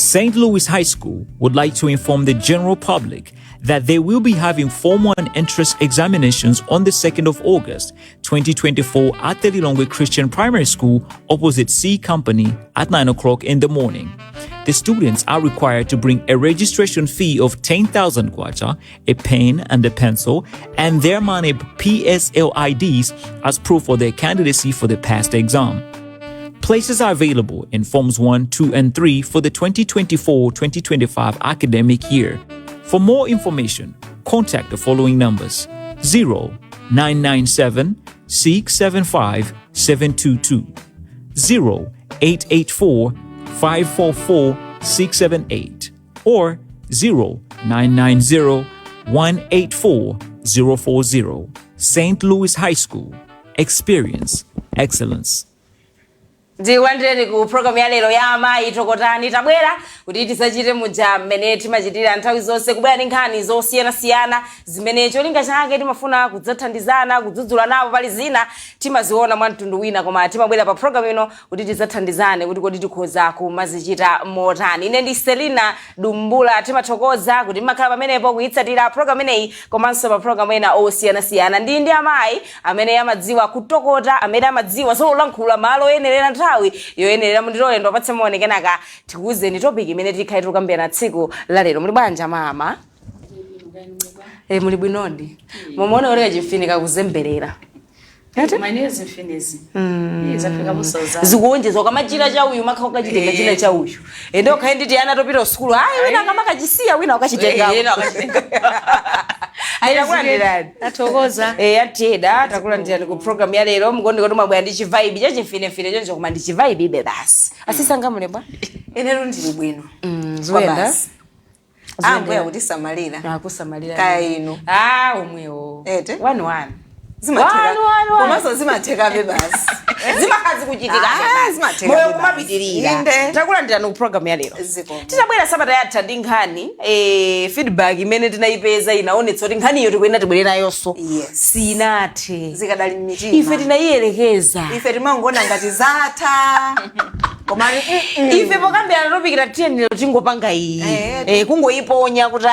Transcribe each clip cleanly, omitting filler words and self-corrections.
St. Louis High School would like to inform the general public that they will be having Form 1 entrance examinations on the 2nd of August, 2024 at the Lilongwe Christian Primary School opposite C Company at 9 o'clock in the morning. The students are required to bring a registration fee of 10,000 kwacha, a pen and a pencil, and their money PSL IDs as proof of their candidacy for the past exam. Places are available in Forms 1, 2, and 3 for the 2024-2025 academic year. For more information, contact the following numbers: 0997 675 722, 0884 544 678, or 0990 184 040. St. Louis High School. Experience excellence. Ndiwandeni ku program ya lero ya amayi tokotani tabwera kuti tisachite muja mmene timachitira nthawi zonse kubwera ndi nkhani zosiyana zimene cholinga chake timafuna kudzathandizana kudzudzula nawo pali zina timaziona mwa mtundu wina koma timabwera pa program ino kuti tidzathandizane kuti kodi tikhoza kumazichita motani. Ine ndi Selina Dumbula, timathokoza kuti makhala pamenepo kuyitsatira program ineyi komanso pa program ena osiyana ndi amayi amene amadziwa kutokota, amene amadziwa zolankhula malo oyenerera nthawi yoyenerera. Mundilole ndopatse moni kenaka tikuwuzeni topic imene tikhale tikukambirana tsiku la lero. Muli bwanja mama? Muli bwinodi? Momone oreka chifinika kuzemberera. Manezi mfinezi. Zafika musoza. Zikuonjezwa kama chira cha uyu makha ukachitenga chira cha uyu. Endo khaenditi ana topita school. Hayi wina kama kachisiya wina ukachitenga. Ayirakulandirani. Athokoza. Atiyeda takulandirani ku program ya lero. Mngondi kuti mwabwera ndi chivibe cha chimfinefine choncho koma ndi chivibe ibe basi. Asisanga mulebwa? Enero ndili bwino. Zoenda. Ambuya kuti samalira. Kusamalira. Kaya inu. Omwewo. Ete? 1-1. Zimatheka. Komanso zimatheka be basi. Zimakhazi kuchitika. Zimatheka. Moyo kumapitirira. Takulandirani ku program ya lero. Titabwera sabata yatha ndi nkhani feedback imene tinayipeza inaonetsa kuti nkhani iyo tikuyenera tibwere nayonso. Sinathe. Zikadali mmitima. Ife tinayiyelekeza. Ife timangona ngati zatha. Koma ife pokambirana topikira tiyenera tingopanga iyi. Kungoyiponya kuti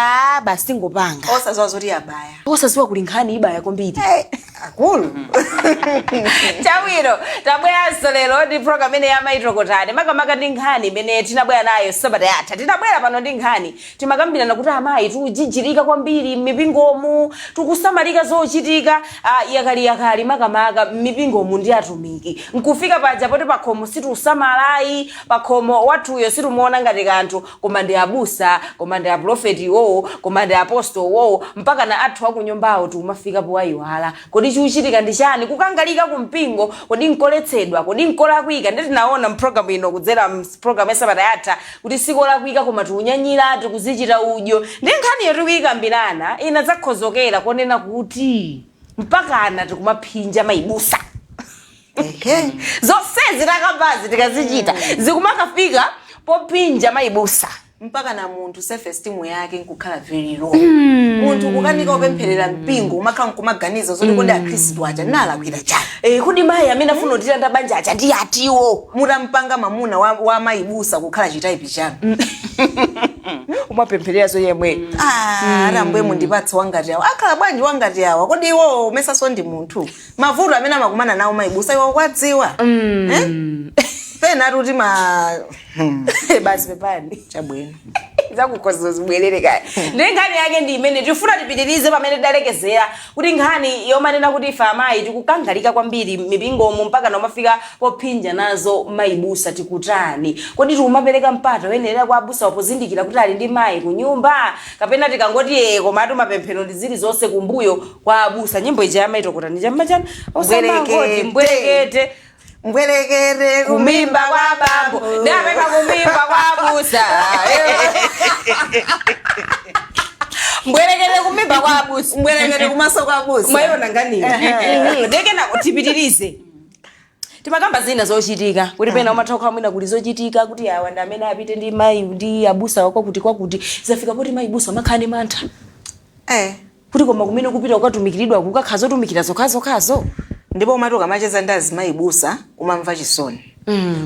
basi tingopanga. osaziwa zoti yabaya. Osaziwa kuli nkhani ibaya kwambiri. Akulu. Chawiro, tabwera lero ndi program ine ya maitokotani. Makamaka ndi nkhani imene tinabwera nayo sabata yatha. Tinabwera pano ndi nkhani timakambirana kuti amayi tujijirika kwambiri mipingomu, tukusamalika zochitika yakali makamaka mipingomu ndi atumiki. Nkufika paja poti pakhomo situsamalayi, pakhomo wathuyo situmuona ngati kanthu, koma ndi abusa, koma ndi aprofeti wo, koma ndi apostol wo, mpaka na athu akunyumbawo tikumafika powayiwala. Kodi chuchitika ndi chani? Kukangalika kumpingo, kodi nkoletsedwa, kodi nkolakwika. Ndeti naona mprogram ino kudzera program ya sabata yatha kuti sikolakwika koma tiunyanyira tikuzichita udyo. Ndi nkhani yetu kuyikambirana ina zakhozokera konena kuti mpaka ana tikumaphinja maibusa. Zonsezi takabazi tikazichita zikumakafika pophinja maibusa. Mpaka na muntu self esteem yake nkukhala very low. Muntu kukanika opempherera mpingo umakhala nkumaganiza zoti kodi akhristu aja nalakwira chani. Kodi mayi amene afuna utilanda banja aja ndi atiwo. Mutampanga mamuna wa maibusa kukhala chitaipi chanu. Umapempherera so yemwe. Rambwe mundipatse wangati yawo. Akhala bwanji wangati yawo. Kodi iwo umesaso ndi muntu. Mavuto amene amakumana nawo maibusa iwo kwadziwa. Pena ruti basi pepani chabwino. Zakukhoza zibwelere kaya. Ndi nkhani yake ndi imene tifuna tipitirize pamene dalekezera kuti nkhani yomanena kuti ife amayi tikukangalika kwambiri mipingomu mpaka nomafika pophinja nazo maibusa tikutani. Kodi tiumapereka mpata oyenerera kwa abusa opozindikira kuti ali ndi mayi ku nyumba kapena tikangoti koma mapemphero ndi zili zonse kumbuyo kwa abusa. Nyimbo ija yamaitokotani chamba chani osamangoti mbwerekete. Mbwerekere kumimba kwa bambo ndapeka kumimba kwa abusa. Mbwerekere kumimba kwa abusa. Mbwerekere kumaso kwa abusa. Mwayona ngani? Ndeke na kutipitirize. Timakamba zina zochitika kuti pena umathaukha mwina kuti zochitika kuti awa ndi amene apite ndi mayi ndi abusa wako kuti kwakuti zafika poti mayi busa makhani mantha. Kuti koma kumene kupita ukatumikiridwa kukakhazo tumikira zokhazo. Ndipo umatoka macheza ndazi maibusa umamva chisoni.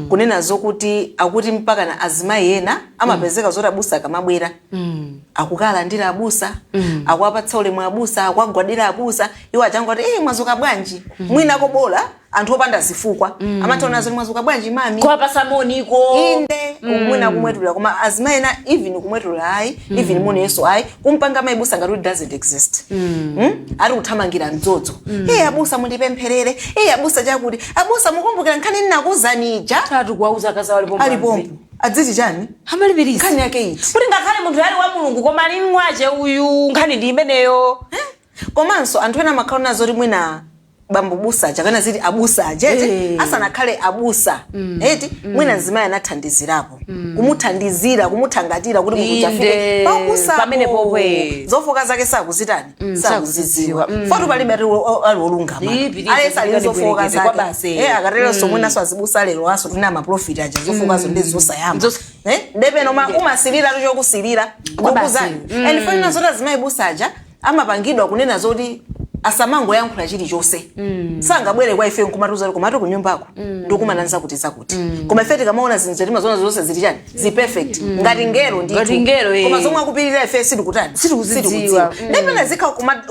kunena zokuti akuti mpaka na azimayi ena amapezeka zoti abusa akamabwera akukala ndira abusa akuapatsa ulemu abusa akuagwadira abusa iwo achangoti mwazuka bwanji mwina kobola anthu opanda zifukwa amataona zoti mwazuka bwanji mami kwa pasamoniko inde mwina kumwetulira koma azimayi ena even kumwetulira ayi even mone yeso ayi kumpanga mayibusa ngati doesn't exist ari kuthamangira mdzodzo abusa mundipempherere abusa chakuti abusa mukumbukira nkhani ninakuzanija tatu kwauza kaza alipompo adziti chani amalipirisa nkhani yake iti kuti ngakhale munthu ali wa mulungu koma ali mwache uyu nkhani ndi imeneyo komanso anthu ena makhala nazo kuti mwina bambo busa chakana ziti abusa jete asanakhale abusa eti mwina nzimayi anathandizirapo kumuthandizira kumuthangatira kuti mukuchafike babusa pamene popwe zofoka zake sakuzitani sakuzidziwa fatu palibe ali olungama alesa alizofoka zake akatero somwina so azibusa lero aso tuna maprofit aja zofoka zo ndezi zosayamba depeno umasilira chokusilira kukuzani and fana zota zimayi busa aja amapangidwa kunena zoti asamango yankhula chili chose sangabwere kwa ife nkumatuza komatu kunyumbako ndokumananza kuti zakuti koma ife tikamaona zinthu zetima zona zonse zili chani zi perfect ngati ngero ndithu koma zomwe akupirira ife sitikutani sitikudziwa ndipena zikha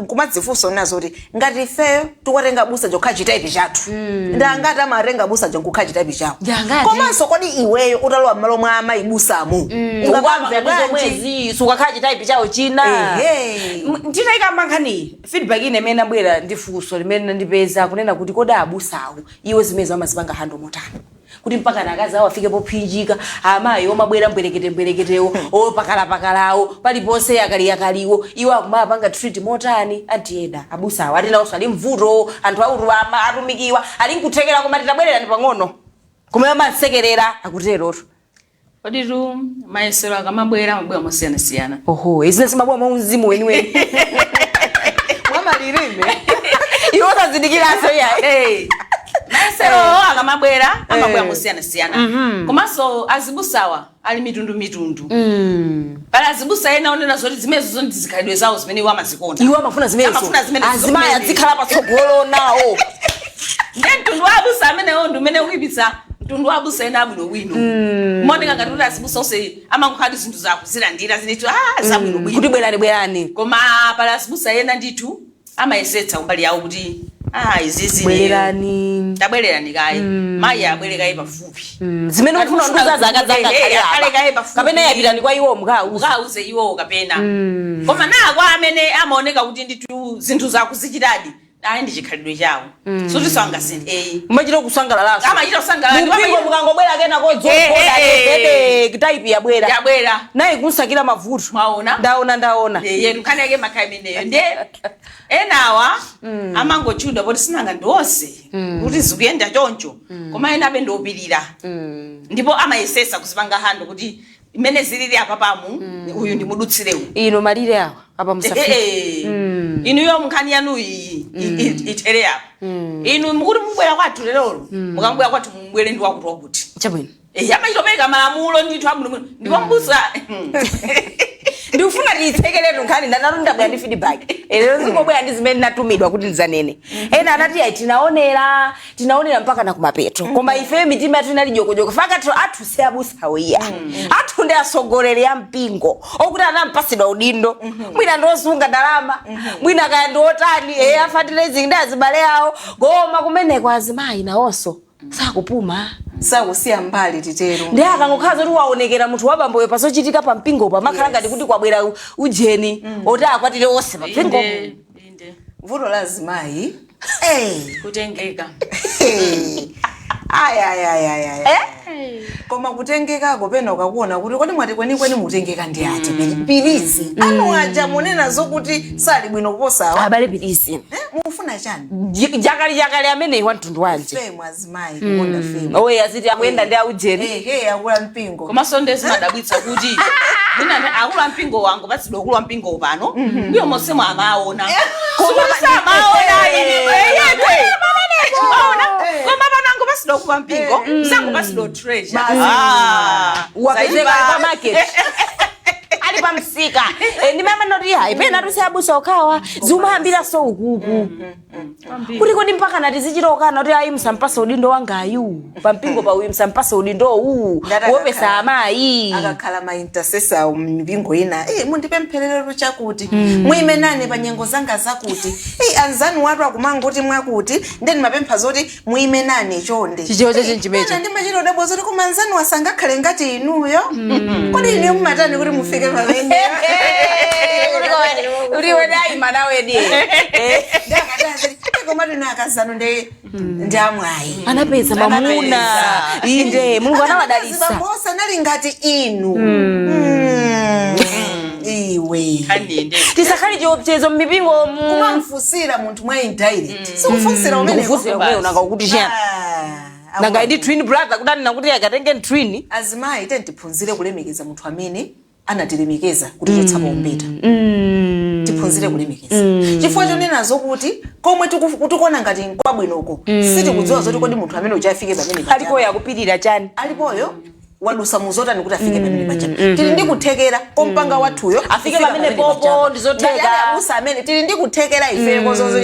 kumadzifunso nazo kuti ngati ife tikwatenga busa jokhaji type chathu ndangati amatenga busa jonkukhaji type chawo komanso kodi iweyo utalowa mmalo mwa amayi busamo ukwamve bwanji sukakhaji type chawo china nditaika mankhani feedback ine mena bwera ndifunso limene ndipeza kunena kuti koda abusawo iwo zimeza amazipanga hando motano kuti mpaka nakazi awo afike pophinjika amayi omabwera mbwereketewo opakalawo paliponse yakaliwo iwo akumapanga treat motani antiyeda abusawo atinawonso ali mvuto anthu auru atumikiwa ali nkuthekera koma titabwerera ndi pang'ono kumene amansekerera akuteroto kodi tu mayesero akamabwera mabwera mosiyanasiyana oho izine simabwera mauzimu weniweni mwamalirime iwo tazindikiraso ya mayesero akamabwera amabwera mosiyanasiyana komanso azibusawa ali mitundu pala azibusa ena onena zoti zimenezo zonse zikhalidwe zawo zimene iwo amazikonda iwo amafuna zimenezo azimayi adzikhala patsogolo nawo ndiye mtundu wa abusa amenewo ndi umene ukuyipitsa mtundu wa abusa ena abwinobwino moneka ngati kuti azibusa onse amankhadi zinthu zakuzilandira zinetu zabwinobwino kuti bwerani koma pala azibusa ena ndithu amayesetsa umbali yawo kuti izizi bwerani tabwererani kayi mayi abwere kayi pafupi zimene ufuna nduza zaka kale kayi pafupi kapena yapitani kwa iwo mukauze iwo kapena koma nako amene amaoneka kuti ndithu zinthu zakuzichitadi ayi ndi chikhalidwe chawo suti sangasinthe machita kusangalalaso amachita kusangalala mpingo mukangobwera kena kodzokoda bebe type yabwera nayi kunsakira mavuto mwaona ndaona yetu nkhani yake makhayi imeneyo ndiye enawa amangochudwa poti sinanga ndiwonse kuti zikuyenda choncho koma ena abe ndiopirira ndipo amayesesa kuzipanga hando kuti imene zilili apa pamu uyu ndimudutsirewu ino malire awa apa musafike inuyo nkhani yanu itere apa inu mukuti mubwera kwathu lero mukambwera kwathu mubwere ndi wakuti wakuti chabwino amachitopeka malamulo ndithu abwino ndipo mbusa ndifuna titsekeletu nkhani ndanalo ndabwera ndi feedback lero zingobwera ndi zimene natumidwa kuti ndizanene ena anati ayi tinaonera mpaka na kumapeto koma ife mitima tinali jokojoko fakati athu si abusawo iya athu ndi asogolere ya mpingo okuti anampasidwa udindo mwina ndosunga ndalama mwina kaya ndiotani afatilezing ndi azibale awo koma kumeneko azimayi nawonso sakupuma sakusiya mbali titero ndi akangokhaza kuti waonekera munthu wabamboyo pazochitika pa mpingo pa makhala ngati kuti kwabwera ujeni oti akwatire onse pa mpingo vuto la azimayi kutengeka koma kutengekako pena ukakuona kuti kodi mwati kwenikweni mutengeka ndi ati pilizi anu aja munena zokuti sali bwino kuposawa abale pilizi mufuna chani jakali amene iwa mtundu wanje femu azimayi kukonda femu oye aziti akuyenda ndi aujeni akula mpingo koma sondezi madabwitsa kuti mwina akula mpingo wangu patsidwa akula mpingo pano ndiyo mosemo amaona koma amaona koma panango pasidwa kupa mpingo sangu pasidwa treasure wapezeka pa market ali pamsika ndimama noti hayi pena tusiyabusa okawa ziumahambira so ukuku kuti kodi mpaka nati zichitokana kuti ayi msampasa udindo wangayu pampingo pa uyu msampasa udindo uwu wopesa amayi akakhala ma intercessor mipingo ina mundipempherero chakuti muime nane pa nyengo zanga zakuti anzanu watu akumangoti mwakuti ndeni mapempha zoti muime nane chonde chichewa chenchimecho ndi machiro dabo zoti kumanzanu wasangakhale ngati inuyo kodi ine mumatani kuti mufike pamene uriwe dai mana wedi ndakatazi koma tinakazano ndi amwayi anapeza mamuna inde mulungu anawadalisa bosa nali ngati inu iwe tisakhali chiopsezo mmipingo kumamfusira munthu mwa indirect sikufusira umene kufusira umene unakakuti chiyani nanga ndi twin brother kudani nakuti akatenge twin azimayi tiphunzire kulemekeza munthu amene anatilemekeza kuti chotsapa umbeta tiphunzire kulemekeza chifukwa chonena zokuti komwe tikona ngati kwabwinoko sitikudziwa zoti kodi munthu amene uchafike pamene alipo yakupirira chani alipoyo wadusa muzotani kuti afike pamene pacha tili ndi kuthekera kompanga wathuyo afike pamene popo ndizotheka abusa amene tili ndi kuthekera ifeko zozo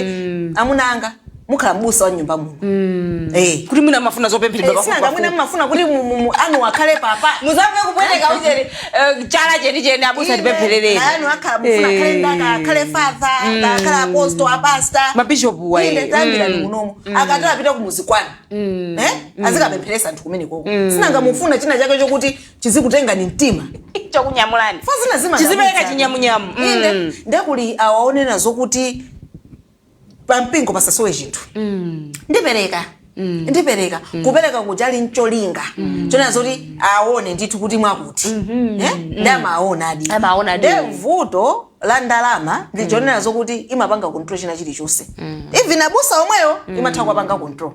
amunanga mukhala mbusa wa nyumba muno kuti mwina mafuna zopempheredwa sanga mwina mafuna kuti anu akhale papa muzamve kupweteka uzeri chala cheni abusa tipempherereni anu akhala mufuna akhale ndaka akhale father akhale apostle apasta mabishopu wa ine tambira ni munomo akati apita kumuzi kwanu azikapempheresa anthu kumene koko sinanga mufuna china chake chokuti chizikutenga ni mtima chokunyamulani fazina zima chizipereka chinyamunyamu inde ndakuli awaonena zokuti pampingo pasasowe chinthu ndipereka kupereka kuti ali ncholinga chona zoti aone ndithu kuti mwakuti ndamaona adi mvuto la ndalama ndichonena zokuti imapanga control china chilichonse even abusa omweyo imatha kupanga control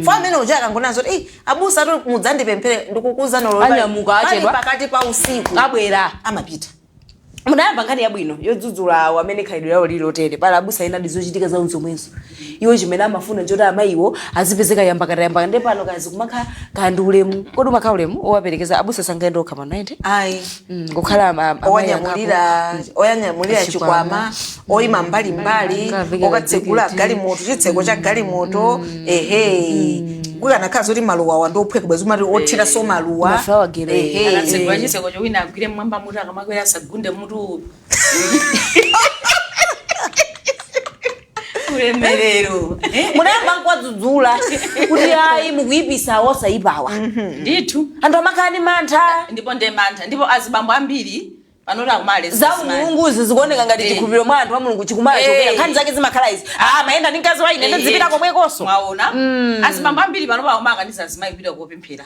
fa amene uja akangona zoti abusa ati mudzandipemphere ndikukuza anyamuka achedwa pakati pa usiku abwera amapita mudayamba nkhani yabwino yodzudzula amene khalidwe lawo lilotere pala abusa ina ndizochitika zawo zomwezo iwo chimene amafuna njoti amayiwo azipezeka yambakatayambaka ndi pano kazi kumakha kandi ulemu kodi umakhala ulemu owaperekeza abusa sangaenda okha pa 90 ayi kukhala oyanyamulira chikwama oyima mbalimbali okatsegula galimoto chitseko cha galimoto kukanakhala zoti maluwa wando uphweke bwezi umati othira so maluwa akatsegula chitseko chowina agwire mmwamba mutu akamakwera asagunde mutu ulemerero munayamba nkwadzudzula kuti ayi mukuyipisa wosayipawa ndithu anthu amakhala ndi mantha ndipo nde mantha ndipo azibambo ambiri panoti akumale za mulunguzi zikuoneka ngati chikhulupiriro mwa anthu a mulungu chikumala chokera nkhani zake zimakhala izi mayenda ndi mkazi wa ine ndizipita komwekonso mwaona azibambo ambiri panopa akumakaniza azimayipita kupemphera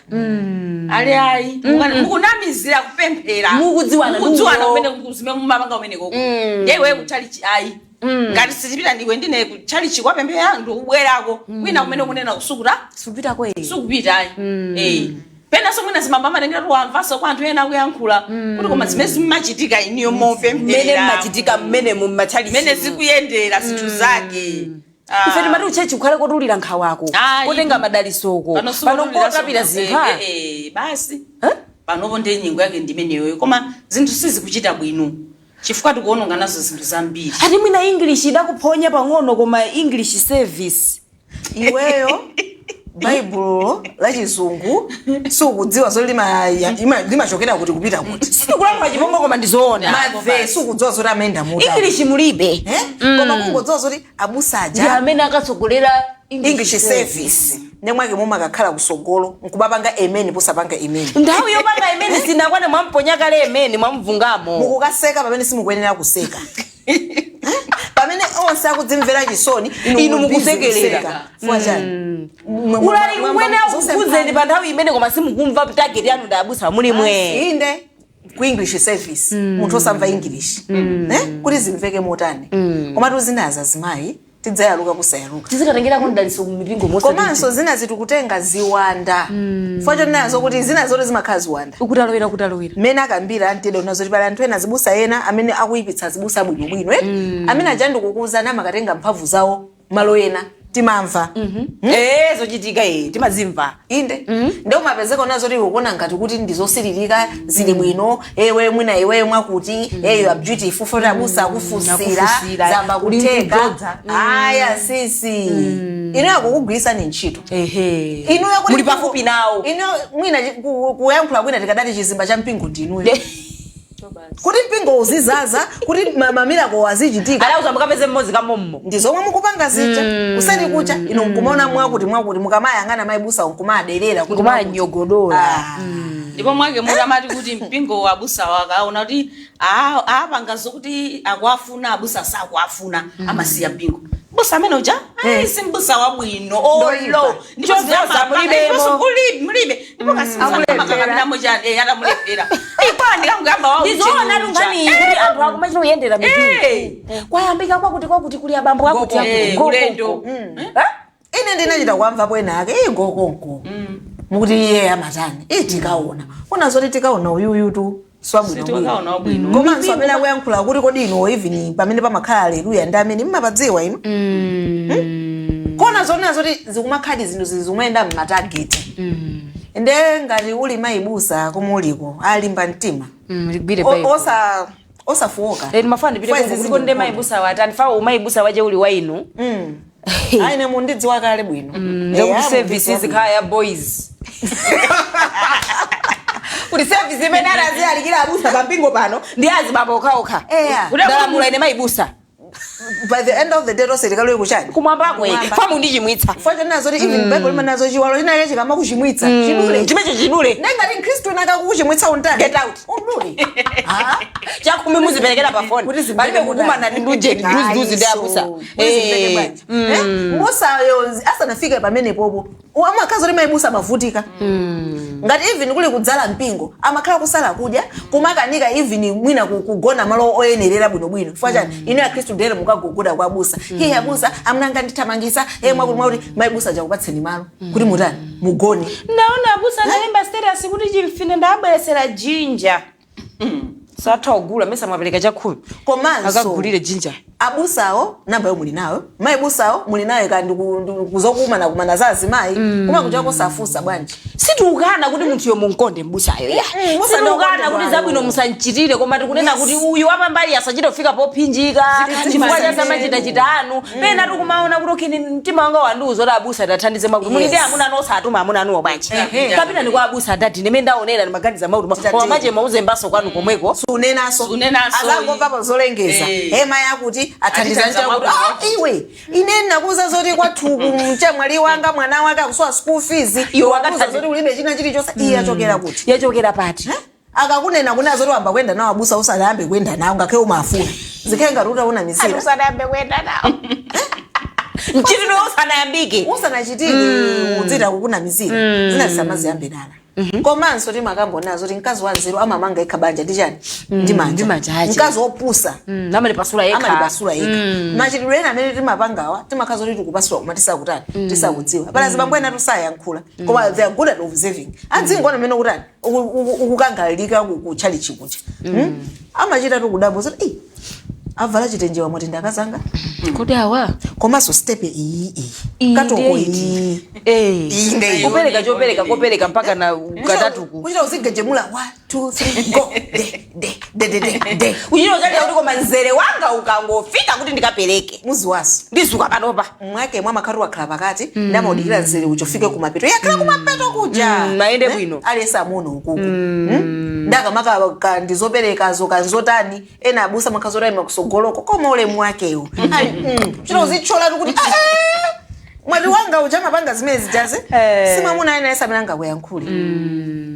ali ayi mukunamizira kupemphera mukudziwana kumene zimene mumapanga kumene koko yewe kuchalichi ayi ngati sitipita ndiwe ndine kuchalichi kwapemphera ndikubwerako kwina kumene kunena kusukuta supita kwe sukupita ayi pena somwina zimamba amatengera tuwamvaso kwa anthu ena akuyankhula kuti koma zimene zimachitika iniyo mopemphera mmene mmachitika mmene mumachali mmene zikuyendera zinthu zake ife timati uchechi kukhale kotulira nkhawako kotenga madalisoko pano kotapita zintha basi panopo ndi nyingo yake ndimeneyoyo koma zinthu sizikuchita bwino chifukwa tikuononga nazo zinthu zambiri ati mwina english idakuphonya pang'ono koma english service iweyo baibulo la chizungu sukudziwa zoti limachokera kuti kupita kuti sikukulamba chipombo koma ndizoona mave sukudziwa zoti amaenda muta english mulibe koma kungodziwa zoti abusaja ndi amene akatsogolera english service nemwake mumakakhala kusogolo nkubapanga amen posapanga amen nthawi yopanga amen sinakwane mwamponya kale amen mwamvungamo mukukaseka pamene simukuyenera kuseka pamene onse akudzimvera chisoni inu mukusekerera ulali umwene akukuzeni pa nthawi imene koma simukumva target yanu ndabusa muli mwe inde ku english service munthu osamva english kuti zimveke motani koma tuzinaza zimayi tidzayaluka kusayaluka tizikatengera kundaliso mipingo mosa komanso zina zitukutenga ziwanda fwacho nazo kuti zina zote zimakhala ziwanda ukutalowera mene akambira antede unazo kuti pali anthu ena zibusa ena amene akuyipitsa zibusa bwinobwino amene aja ndikukuza namakatenga mphamvu zawo malo ena timamva zochitika timazimva inde ndio mapezeko nazo ti ukuona ngati kuti ndizosiririka zili bwino ewe mwina iwe mwakuti you are beautiful for abusa akufusira zamba kuteka aya sisi ino yakukugwisa ni ntchito ino yakuti muli pafupi nawo ino mwina kuyankhula kwina tikadati chizimba cha mpingo ndinuyo kuti mpingo uzizaza kuti mamirako azichitika ala uzamukapeze mmodzi kamommo ndizomwe mukupanga zija useni kucha ino mkumaona mwakuti mukamayang'ana mayibusa nkumaderera kuti kumanyogodola ndipo mwake mutamati kuti mpingo wa abusa wakaona kuti apanga zokuti akwafuna abusa sakwafuna amasiya mpingo busa amene uja si mbusa wabwino olo ndipo mulibe ndipo kasimakakabinamo chani atamulephera kwa ndikangamba wa ndizoona lungani kuti anthu akumachita kuyendera mipingo kwayambika kwakuti kuli abambo akuti ulendo ine ndinachita kuamvapo enake igokonko mukuti iye amatani tikaona unazoti tikaona uyuyu tu swabwino komanso amene akuyankhula kuti kodi ino even pamene pamakhala aleluya ndi amene mmapadziwa ino kona zona zoti zikumakhadi zinthu zizimuyenda mmatageti ende ngati uli mayibusa kumuliko alimba mtima osafuoka mafana ndipite nde mayibusa watani fa umayibusa waje uli wainu aine mundidziwa kale bwino ndokuti services kaya boys kuti service imene arazialikira abusa pampingo pano ndi azibaba okhaokha ndalamula ine mayibusa by the end of the day tose tikalowe kuchani kumwambakwe famu ndichimwitsa fata nazo ti even bible manazo chiwalo chinake chikama kuchimwitsa chidule chimecho chidule nengati mkristu naka kuchimwitsa untani get out undule chakumi muziperekera pa phone palibe kukumana ndi ndujeni duzi ndi abusa musayo asanafike pamene popo amakazi oti mayibusa amavutika ngati even kuli kudzala mpingo amakhala kusala kudya kumakanika even mwina kugona malo oyenerera bwinobwino chifukwa chani ino ya khristu ndere mukaguguda kwa abusa iye abusa amnanga ndithamangisa mwakuti mayibusa chakupatseni malo kuti mutani mugone naona abusa analemba status kuti chimfine ndabweresera jinja satha ogula mesa mwapereka chakhumi komanso akagulire jinja abusawo namba yo muli nayo mayibusawo muli nayo kandi kuzokumana za azimayi kuma kuchako safusa bwanji situkana kuti munthu yomwe nkonde mbusayo ya situkana kuti zabwino musanchitire koma tikunena kuti uyu wapambali asachita kufika pophinjika chifukwa cha samachita anu pena tikumaona kuti okini mtima wanga wandiuza kuti abusa tathandize makuti muli ndi amuna nosatuma amuna anuwo bwanji kapita ndi kwa abusa adati ndimene ndaonera ndi maganiza mauti koma mache mauze mbaso kwanu komweko sunenaso azangomvapo zolengeza mayi akuti athandizancha kuti iwe ine nakuza zoti kwathu mchamwali wanga mwana wake akusowa school fees iwe wakakuza zoti ulibe china chilichonse iye achokera kuti yachokera pati akakunena kuna zoti wamba kwenda nawo abusa usadayambe kwenda nawo ngakhale umafuna zikhale ngati utaona misira usadayambe kwenda nawo mchitidwe usanayambike usanachitike udzita kukuna misira zina zisamaziyambirana komanso timakambonazo kuti mkazi wanzeru amamanga yekha banja ndi chani ndi manja mkazi wopusa amalipasula yekha machitidwe ena amene timapangawa timakhaza kuti tikupasula koma tisakutani tisakudziwa pala zibambo ena tusayankhula koma they are good at observing adzingona mmene kutani ukukangalika kutchali chikucha amachita tikudabo zoti avala chitenjewa mwati ndakazanga kodi awa komanso stepe iyi katoko iyi kupereka chopereka kopereka mpaka na katatuku kuchita uzigejemula 1 2 3 go de kuchita uchalira kuti koma nzere wanga ukangofika kuti ndikapereke muzi waso ndizuka panopa mwake mwa makharu wakhala pakati ndamaudikira nzere uchofike kumapeto yakhala kumapeto kuja mayende bwino aliyesa amuno ukuku ndakamaka ndizoperekazo kanzotani ena abusa makhazotani makusogoloko koma ulemu wakewo chito uzichola kuti mwati wanga ujama panga zimene zijaze simamuna ena esa menanga kuyankhule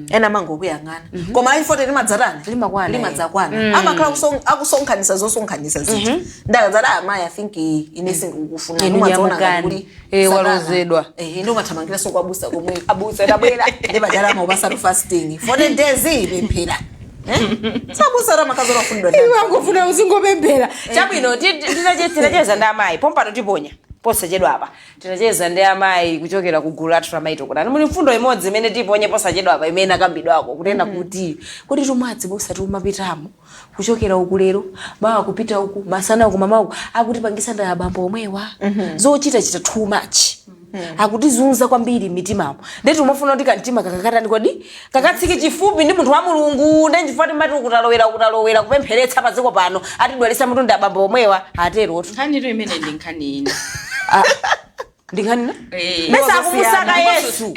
ena mango kuyang'ana koma alifote limadzatani limadzakwana amakhala akusonkhanisa zosonkhanisa zija ndakadzata amayi I think ine singukufuna numadzaona kuti walozedwa ndo mathamangira so kwabusa komwe abusa tabwera ndebajala maupasatu fasting 40 days bemphera sabusa ramakazo rafundwa ndani wangofuna uzingopemphera chabwino tinacheza ndi amayi pompano tiponya posachedwa apa tinacheza ndi amayi kuchokera ku gulu lathu la maitokotani muli mfundo imodzi imene tiponye posachedwa apa imene akambidwako kunena kuti kodi tumwadzi posati umapitamo kuchokera uku lero mawa kupita uku masana uku mama uku akutipangisa ndi abambo omwewa zochita too much akutizunza kwambiri mitimamo ndeti umafuna kuti kantima kakakatani kodi kakatsiki chifupi ndi munthu wa mulungu ndenjifati mati kutalowera kupempheretsa padziko pano atidwalisa mutu ndi abambo omwewa aterotu nkhanitu imene ndi nkhani ina ndinganina besa akumusaka Yesu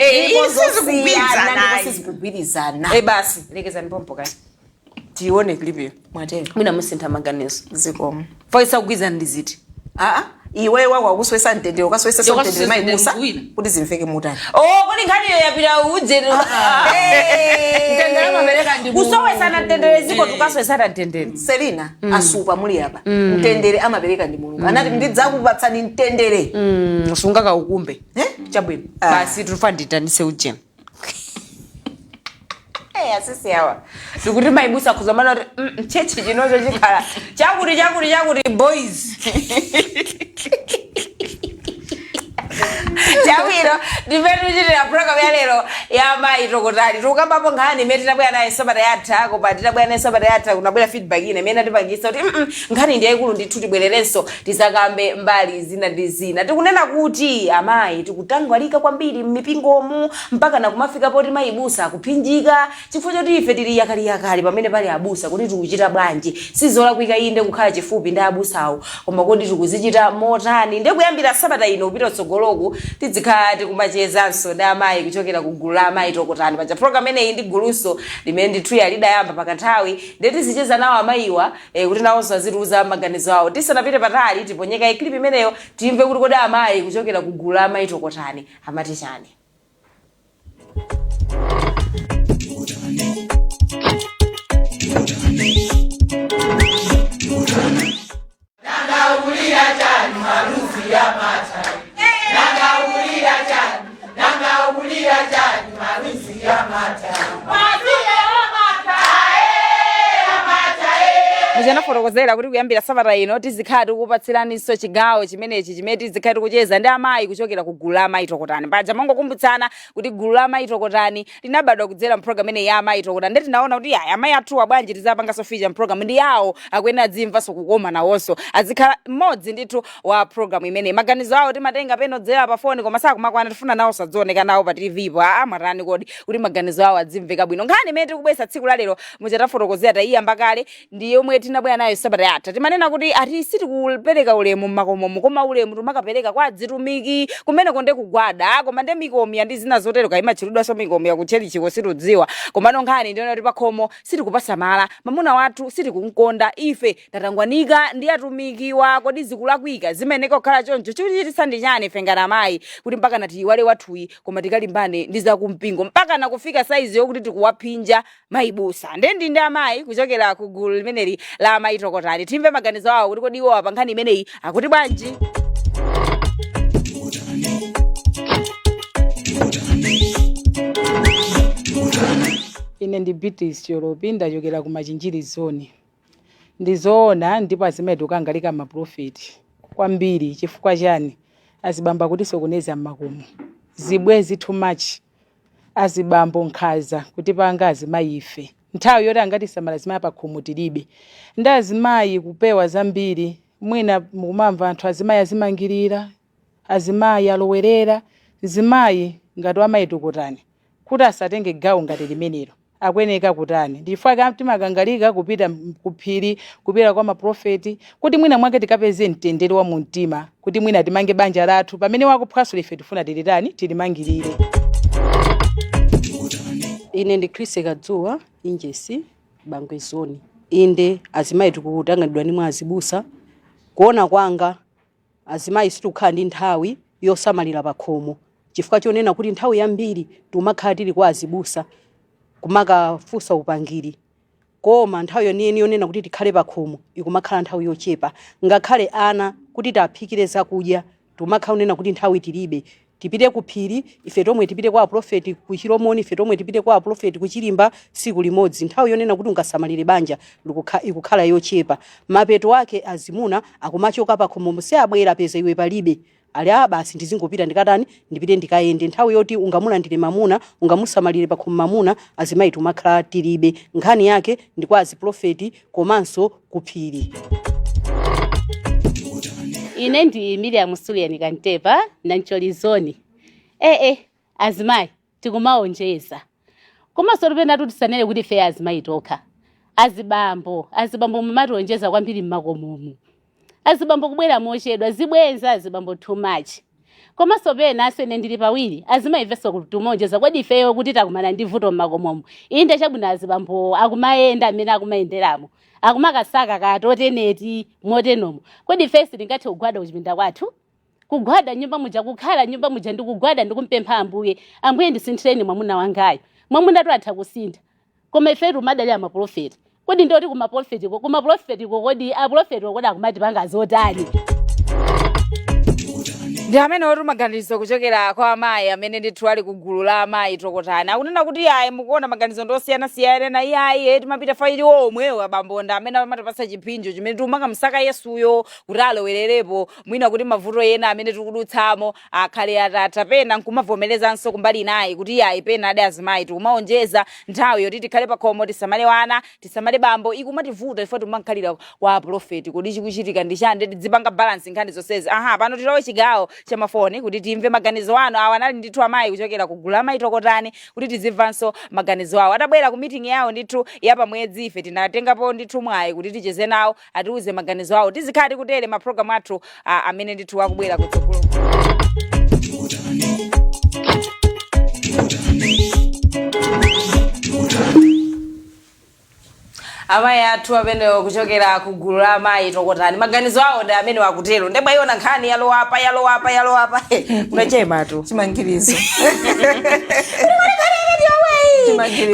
sizikugwirizana basi lekezani pompo kai tione clip mwatero mwina musintha maganizo zikomo foisa kugwizana ndiziti iwe wakuswesa mtendere ukaswesa mtendere maimusa kuti zimveke mutani kodi nkhaniyo yapita udze mtendere amabereka ndi kusowesana mtendere ziko tukaswesana mtendere Selina asupa muli apa mtendere amabereka ndi Mulungu anati ndidzakupatsani mtendere sungaka ukumbe chabwino basi tufanditanise ujeni asisi yawa ndikuti maibusa kuzamana kuti chechi chinocho chikhala chakuti boys Jawiro, ndimene tichitira program ya lero ya maitokotani. Tukambapo nkhani imene tinabwera nayo sabata yatha, koma tinabwera nayo sabata yatha kunabwera feedback ine imene atipangisa kuti nkhani ndi yayikulu ndithu tibwererenso tisakambe mbali zina ndi zina. Tikunena kuti amayi tikutangwalika kwambiri m'mipingomu mpaka nakumafika poti mayibusa kuphinjika chifukwa choti ife tili yakali pamene pali abusa kuti tikuchita bwanji. Sizolakwika inde kukhala chifupi ndi abusawo, koma kodi tikuzichita motani. Ndiye kuyambira sabata ino kupita tsogoloku tidzikhala kumachezanso ndi amayi kuchokera ku gulu la maitokotani. Paja program ineyi ndi guluso limene ndithu lidayamba pakanthawi ndiye tizicheza nawo amayiwa kuti nawonso azitiuza maganizo awo. Tisanapite patali tiponyeka clip imeneyo timve kuti kodi amayi kuchokera ku gulu la maitokotani amati chani. Mujana fotokozera kuti kuyambira sabata ino tizikhala tikupatsiraniso chigawo chimenechi chimene tizikhala tikucheza ndi amayi kuchokera ku gulu la maitokotani. Paja mangokumbutsana kuti gulu la maitokotani linabadwa kudzera mprogram imeneyi ya maitokotani. Ndeti naona kuti amayi athuwa bwanji tizapanganso feature mprogram ndi yawo akuyenera dzimvanso kukoma nawonso azikhala mmodzi ndithu wa program imeneyi. Maganizo awo timatenga peno dzera pa phone koma sakumakwana tifuna nawo sadzioneka nawo pa TV po amatani kodi kuti maganizo awo adzimveka bwino. Nkhani imene tikubwesa tsiku la lero mujata fotokozera tayiyamba kale ndi yomwe tinabwera nayo sabata yatha. Timanena kuti ati sitikupereka ulemu mmakomomo koma ulemu tumakapereka kwa adzitumiki kumene konde kugwada koma ndi mikomi ndi zina zotero kaimachirudwa so mikomi ya kucherichiko situdziwa koma nkhani ndiona kuti pakhomo sitikupasa mala mamuna wathu sitikunkonda ife tatangwanika ndi atumikiwa kodi zikulakwika zimene kokhala choncho chikuchitisa ndi chani ife ngati amayi kuti mpaka nati wale wathuyi koma tikalimbane ndi zakumpingo mpaka nakufika saizi yokuti tikuwaphinja mayibusa. Ndi amayi kuchokera ku gulu limeneli la maitokotani. Timve maganizo awo kuti kodi iwo apa nkhani imeneyi akuti bwanji. Ine ndi Beatrice Cholopi ndachokera ku Machinjiri zone. Ndizoona ndipo azimene tukangalika maprofeti kwambiri chifukwa chani azibamba kuti sokoneza mmakomo zibwezi too much azibambo nkhaza kuti panga azimayi ife nthawi yoti angati samala azimayi pakhomo tilibe ndi azimayi kupewa zambiri mwina mukumamva anthu azimayi azimangirira azimayi alowerera zimayi ngati amaitokotani kuti asatenge gawo ngati limenelo akweneka kutani ndifaka timakangalika kupita kuphiri kupita kwa maprofeti kuti mwina mwake tikapeze mtendere wa mumtima kuti mwina timange banja lathu pamene wakuphwaso life tifuna tilitani tilimangirire. Ine ndi Chris Kadzuwa injesi Bangwe zone. Inde azimayi tikutanganidwa nimwe azibusa kuona kwanga azimayi situkhala ndi nthawi yosamalira pakhomo chifukwa chonena kuti nthawi yambiri tumakhala tili kwa azibusa kumakafusa upangiri koma nthawi yoniyeni yonena kuti tikhale pakhomo ikumakhala nthawi yochepa ngakhale ana kuti taphikire zakudya tumakhala unena kuti nthawi tilibe tipite kuphiri ife tomwe tipite kwa aprofeti ku Chilomoni ife tomwe tipite kwa aprofeti ku Chilimba siku limodzi nthawi yonena kuti ungasamalire banja ikukhala yochepa mapeto wake azimuna akumachoka pakhomo muse abwera peza iwe palibe ali basi ndizingopita ndikatani ndipite ndikayende nthawi yoti ungamulandire mamuna ungamusamalire pa khomo mamuna azimayi tumakhala tilibe nkhani yake ndikwa aziprofeti komanso kuphiri. Ine ndi Miriam Suliani Kantepa na Ncholizoni. Azimayi tikumaonjeza. Koma sorupenda tutisanele kuti fe azimayi tokha. Azibambo mumationjeza kwambiri mmakomomu. Azibambo kubwera mochedwa zibwenza azibambo too much. Koma sopena aswene ndili pawiri azimayi veso kutumonjeza kodi ifeyo kuti takumana ndi vuto mmakomomu. Inde chabwino azibambo akumayenda amene akumayenderamo. Akumakasaka katoteneti motenomo. Kodi fesi lingathe kugwada kuchipinda kwathu? Kugwada nyumba muja kukhala nyumba muja ndikugwada ndikumpempha ambuye ndisinthireni mwamuna wangayo. Mwamuna atha kusintha. Koma ifetu madali amaprofeti. Kodi ndoti kumaprofeti kodi aprofeti kodi akumati pangazotani. Ndi amene oti maganizo kuchokera kwa amayi amene ndithu ali kugulu la amayi tokotani. Akunena kuti ayi mukuona maganizo ndosiyana-siyana na iyayi timapita faili omwewo abambonda amene amatapasa chipinjo chimene timakamsaka Yesuyo kuti alowererepo mwina kuti mavuto ena amene tikudutsamo akhale atatha pena nkumavomerezanso kumbali nayi kuti iyayi pena ade azimayi tikumaonjeza nthawi yoti tikhale pa khomo tisamale wana tisamale bambo ikumativuta ifo timakhalira kwa aprofeti kodi chikuchitika ndi chande tidzipanga balance nkhani zonsezi. Pano tilowe chigawo chamafoni kuti timve maganizo anu awanali ndithu amayi kuchokera kugulu amayi tokotani kuti tizimvanso maganizo awo. Atabwera ku meeting yawo ndithu yapamwedzi ife tinatengapo ndithu mwayi kuti ticheze nawo atiuze maganizo awo tizikhati kutere ma program athu amene ndithu akubwera kutsogolo. Amayi athu amene kuchokera kugulu la amayi tokotani maganizo awo ndi amene wakutero ndeba iona nkhani yalowapa unachema tu chimangirizo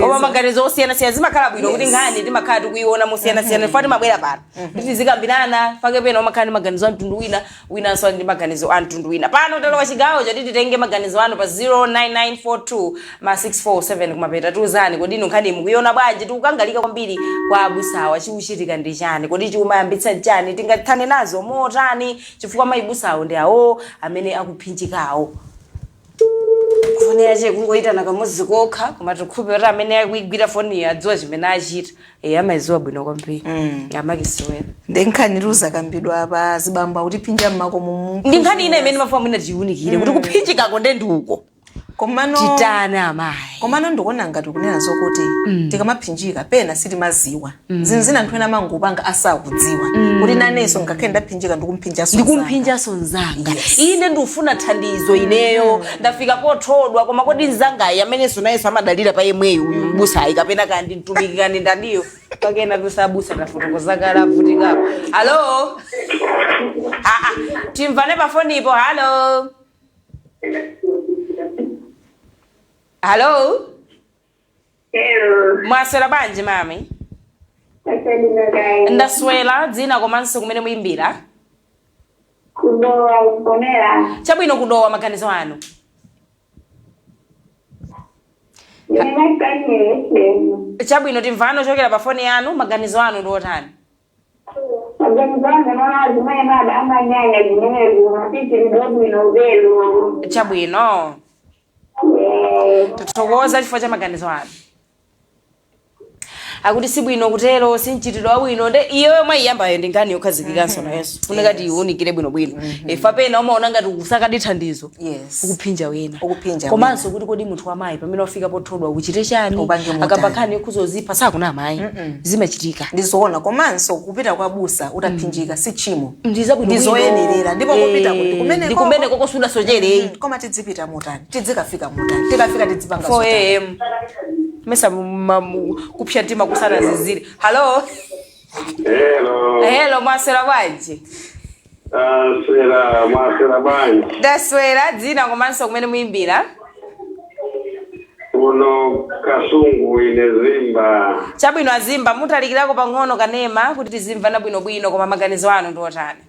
koma maganizo osiyana-siyana zimakhala bwino kuti nkhani timakhala tikuiona mosiyana-siyana fati mabwera pano kuti tizikambirana fake pena umakhala maganizo a mtundu winanso ndi maganizo a mtundu wina. Pano talowa chigawo choti titenge maganizo anu pa 09942 ma 647 kumapeta tiuzani kodi inu nkhani mukuiona bwanji tikukangalika kwambiri kwa abusawa chikuchitika ndi chani kodi chiumayambitsa chani tingathane nazo motani chifukwa mayibusawo ndi awo amene akuphinjikawo. Foni yache kungoitana kamuzi kokha koma tikhupe kuti amene akuigwira foni adziwa chimene achita amayiziwa bwino kwambiri amakisiwera ndi nkhani ruza kambidwa apa zibamba kuti phinja mmakomo ndi nkhani ina imene mafumu mwina tiunikire kuti kuphinjikako ndenduko komano titana amayi komano ndikuona ngati kunena zokuti tikamaphinjika pena sitimaziwa zinzina anthu ena mangopanga asakudziwa kuti nanenso ngakhale ndaphinjika ndikumphinjaso nzanga ine ndikufuna thandizo ineyo ndafika pothodwa koma kodi nzangayi amenenso nayenso amadalira pa yemweyo uyu busayi kapena kandi mtumiki kandi ndaniyo kakena tusabusa tafotokozakala avutikapo. Halo timvane pa fonipo. Halo mwaswera bwanji mami? Ndaswera dzina komanso kumene muyimbira? Kudowa Mponera. Chabwino kudowa maganizo anu? Chabwino timvano chokera pa foni yanu maganizo anu ndi otani? Maganizo anu naona azimai nada amanyanya zimenezo mapiti ridogo inovelo. Chabwino tuthokoza chifukwa cha maganizo anu. Akuti sibwino kutero sinchitidwa bwino nde iyo yomwe iyambayo ndi ngani yokhazikikanso nayenso funeka tiunikire bwino ifa pena umaona ngati kusaka dithandizo ukuphinja wena komanso kuti kodi munthu wamayi pamene wafika pothodwa uchite chani akapakhani kuzozipha sakuna amayi zimachitika ndizoona komanso kupita kwa busa utaphinjika si chimo ndizoyenerera ndipo kupita ndi kumene kokosuda socherei koma tidzipita mutani tidzikafika mutani tikafika tidzipanga 4 am mesa kupsha ntima kusana ziziri. Halo mwaswera bwanji? Mwaswera bwanji? Ndaswera dzina komanso kumene muyimbira? Uno Kasungu inezimba. Chabwino azimba mutalikirako pang'ono kanema kuti tizimvana bwino koma maganizo anu ndi otani?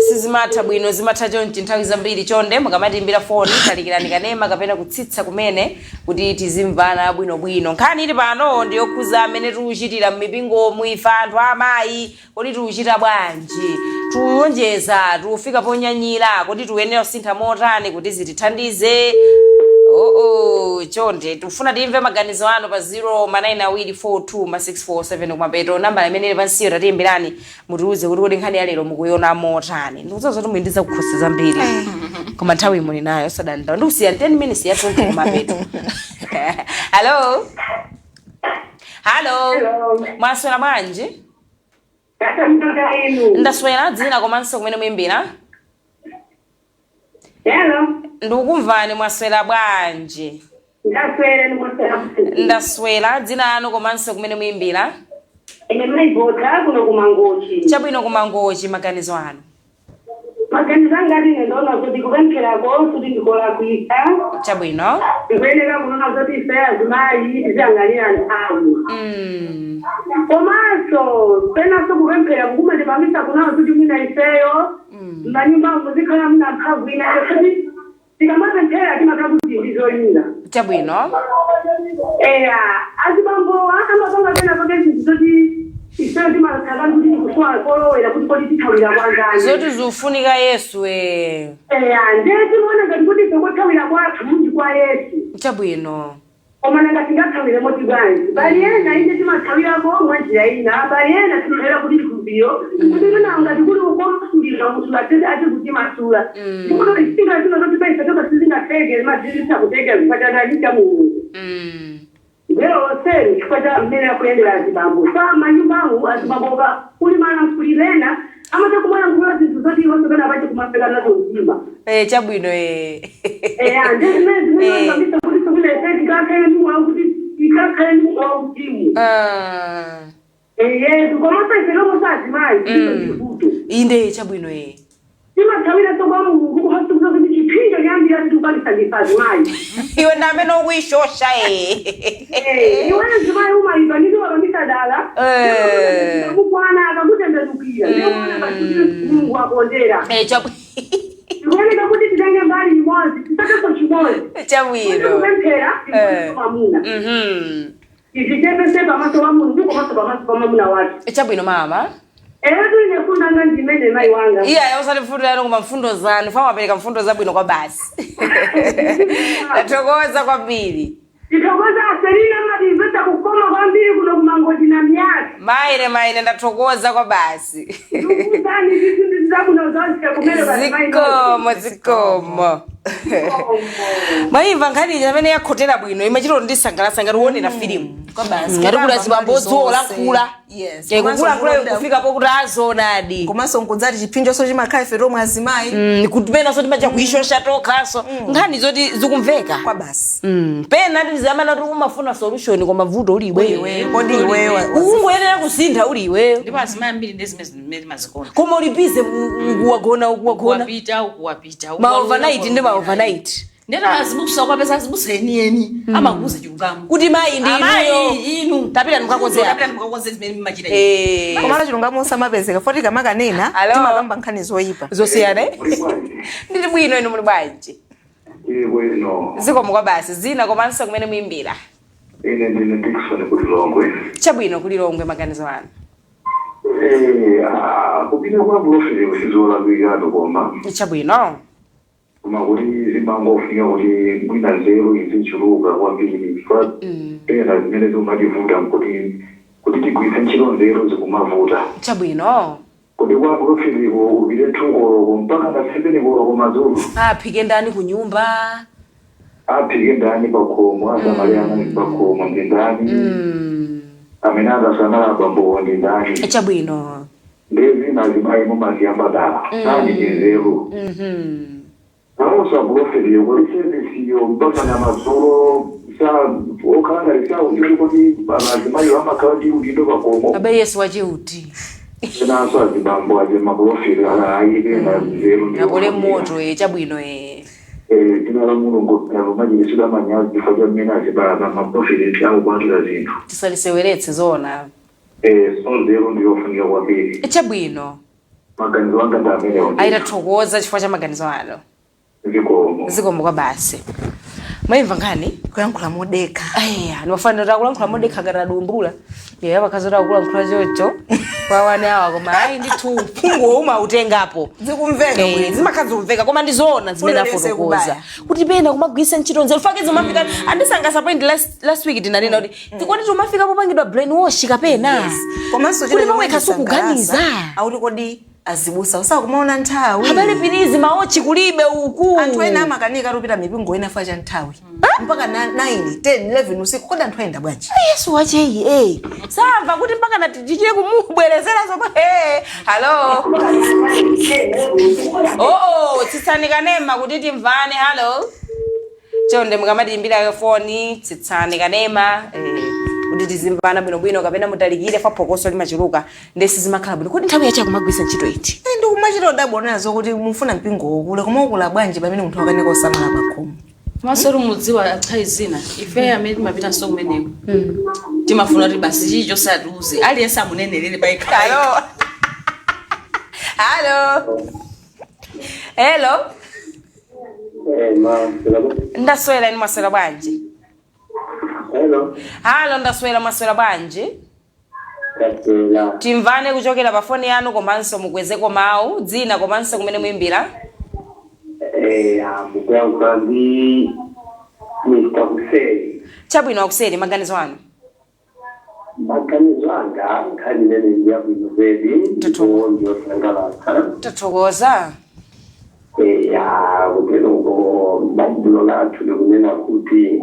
sizimatha bwino zimatha chonchi nthawi zambiri chonde mukamatimbira foni talikirani kanema kapena kutsitsa kumene kuti tizimvana bwinobwino. Nkhani ili pano ndiyokhuza amene tikuchitira m'mipingo ife anthu amayi kodi tikuchita bwanji tiwonjeza tikufika ponyanyira kuti tiyenera kusintha motani kuti zitithandize. Chonde tikufuna timve maganizo anu pa 0manayinawiri42 kumapeto nambala imene ili pansiyo tatiyimbirani mutiuze kuti kodi nkhani ya lero mukuiona motani. Ndikudziwa kuti muyindiza kukhosi zambiri koma nthawi imwe nayo sadandawo ndikusiya 10 minutes ya 20 kumapeto. Hello. Mwaswera bwanji? Ndaswera dzina komanso kumene muyimbira? Ndikukumvani mwaswera bwanji? Ndaswera dzina anu komanso kumene muyimbira? Chabwino kumangochi maganizo anu? Maganizo ngati ndona kuti kupemphera kuti ndikola kuita. Chabwino. Ndikuyenera kunona kuti ife azimayi tizangalira nthawi. Komanso penaso kupemphera kukumandipamisa kunawo kuti mwina ifeyo manyumba muzikhala muna mphamvu ina kuti tikamapemphera timakhala kuti ndizoyina. Chabwino. Azibambo amapanga pena pake zinthu zoti ifeyo timakhala kuti tikuswala kolowera kuti kodi tithawira kwangani. Zoti zufunika Yesu ndiye timaona ngati kuti ife kothawira kwathu munji kwa Yesu. Chabwino. Koma nanga tingathawire moti bwanji. Bali ena ine timathawirako mwanjira ina. Bali ena timalera kuti tikuvio. Kuti ina ngati kuli ukosulira musula tete ati kuti masula. Ndipo isinga zino zoti paisa toka sizingatege mazilisa kutega zipatana nika Mungu. Ngero oseri chipata mbele ya kuendera azibambo. Sama nyumbangu azibamboka kulimana mkulilena. Ama takumana mkula zintu zoti iwaso kana bache kumafeka nazo uzima. Chabwino ndezimene kabisa kuti sokule senti kakenu au kuti ikakenu au timu. Komasa iselomo sazimayi kuto. Inde chabwino timathawira sokwa Mungu kuhasukuza kuti chipinjo nyambira kuti ukalisa ndisazimayi. Iwe ndamene ukuyishosha iwe zimayi umayiva nditi wakamisa dala. Kukwana akamutembezukira. Ndiona kuti Mungu akondera. Kuoneka kuti titenge mbali imodzi, tisakaso chimodzi. Chabwino. Kupemphera pamuna. Izichepese pamaso pa Mungu ndipo pamaso pa mwamuna wake. Chabwino mama. Ine funda ngandimene mai wanga. Iya usati mfundo yanu koma mfundo zanu, fama apereka mfundo zabwino kwa basi. Nathokoza kwambiri. Ndithokoza aselina mabiveta kukoma kwambiri kuno kumangoji na miyaka. Maire ndathokoza kwa basi. Ndikuzani zizindu zabuno zonse kumele basi mai. Zikomo. Maimva nkhani imene yakhotera bwino imachito ndisangalasa ngati uone na filimu. Kwa basi. Ngati kula zibambodzo lakula. Yes. Kukula kufika pokut azonadi. Komanso nkunzati chipinjo so chimakhala ife romwe azimayi. Kupena so timacha kuishosha tokhaso. Nkhani zoti zikumveka. Kwa basi. Pena ndizamana kuti umafuna solution kwa mavuto uli iweyo. Kodi iweyo. Ungoyenera kusintha uli iweyo. Ndipo azimayi ambiri ndezimene mazikona. Koma ulipize ukuwagona. Kuwapita. Ma overnight ndi ma overnight. Ndena azibusa kwa pesa azibusa eni amakuza chilungamo. Kuti mai ndi inu. Tapita mukakozera. Zimene machira. Komala chilungamo samapezeka foti kamakanena timakamba nkhani zoyipa. Zosiyana. Ndili bwino inu muli bwanji. Bwino. Zikomo kwa basi zina komanso kumene muyimbira. Ine ndine Dickson kuti Longwe. Chabwino kuli Longwe maganizo anu. Kupita kwa profile usizola bigado koma. Chabwino. Koma kuti zimangofika kuti mwina zero izichuluka kwambiri fa pena zimene zimativuta kuti tigwise ntchito zero zikumavuta. Chabwino. Kuti kwa profile upite thukolo mpaka na 7 koloko mazulu. Aphike ndani kunyumba. Aphike ndani pakhomo asamaliana pakhomo ndani. Amene akasamala bambo ndani. Chabwino. Ndezi nazimayi mumaziyamba dala. Nani nzeru. Vamos a profile kulisebesiyo mpaka na mazolo sa okanga isa ujuri kuti bazimayi vamakadi udindo pakhomo. Abe Yesu wachiuti. Tena so azibambo azima profile ayibe na nzeru. Ngakole moto chabwino tinala mulungu majilisi lamanyazi faja mmene azibala maprofile chawo kwatula zinthu. Tisaliseweretse zona. So nzeru ndiyofunika kwambiri. Chabwino. maganizo anga ndamene aitathokoza chifukwa cha maganizo ano zikomo kwa basi maimva nkhani kuyankhula modeka nimafanira kulankhula modeka ngatadumbula vakazota kulankhula chocho kwawane awa koma ayi ndithu phungu uma utengapo zikumveka zimakhazi kumveka koma ndizoona zimene afotokoza kuti pena kumagwisa ntchito nzeru fake zomafika andisangasapoint last week tinanena kuti tikoti tomafika popangidwa brain wash kapena komanso kuti pamwekha sukuganiza auti kodi azibusa usakumaona nthawi habari pirizi maochi kulibe uku anthu ena amakanika tupita mipingo ena fa cha nthawi mpaka 9 10 11 usiku kodi anthu ayenda bwanji yesu wacheyi samva kuti mpaka natichichire kumubwerezera zomwe halo tsitsani kanema kuti timvane halo chonde mukamatiimbira foni tsitsani kanema kuti tizimvana bwinobwino kapena mutalikire fa phokoso limachiruka ndesi zimakhala bwino kuti nthawi yacha kumagwisa ntchito iti ndi kumachita udabonerazo kuti mufuna mpingo wokule koma ukula bwanji pamene munthu akaneka osamala pakhomo masoro mudziwa akhali zina ife amene timapita nso kumeneko timafuna kuti basi chicho satiuze aliyense amunenelere paikhala halo ndaswera ni maswera bwanji halo ndaswera maswera bwanji timvane kuchokera pa foni yanu komanso mukwezeko mawu dzina komanso kumene muimbira mukuyankhula ndi Mr. Kuseri. Chabwino wakuseri maganizo anu Maganizo anga nkhani imene yabwino kweli ndiyosangalatsa tathokoza kutenoko baibulo lathu likunena kuti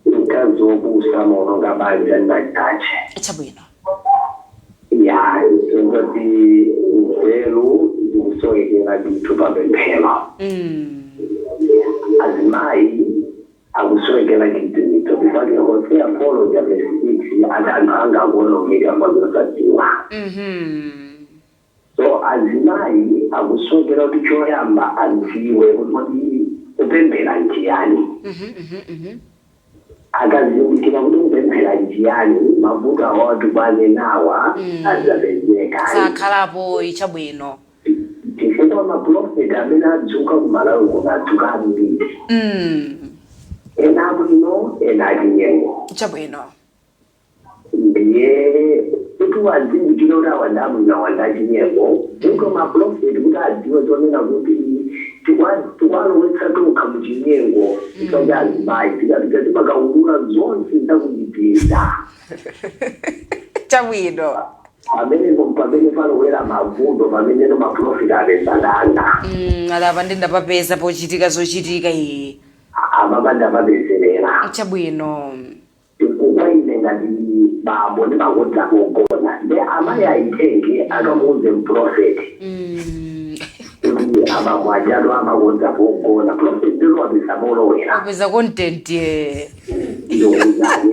mkazi wobusa maono nga banja nakache chabwino isongoti nzeru zikusowekera ndithu pamphelo azimayi akusowekera chinthu bifake Hosea 4:6 anthu angakuonongeka kwazosadziwa so azimayi akusowekera kuti choyamba adziwe kuti kupemphera njiyani akazindikira kuti kupemphera njiyani mavuto awatu kwane nawa azapezeka sakhalapo chabwino chifukwa maprofeti amene adzuka kumalawi kunadzuka ambiri ena abwino ena achinyengo chabwino ndiye kuti wazindikira kuti awanda abwino awanda achinyengo ndipo maprofeti kuti adziwe tonena kuti tikwalowetsa tokha muchinyengo ikaja azimayi tikapita timakaulula zonse ndakundipita chabwino pamene palowera mavuto pamene maprofeti apesalanga alapa ndindapapeza pochitika zochitika iye amapanda papezerera chabwino chifukwa ine ngati bambo ndimakonza kugona nde amayi ayitenge akamuuze mprofeti kuti amamwajalo amakonza kugona profeti ndilowapisa molowera apeza content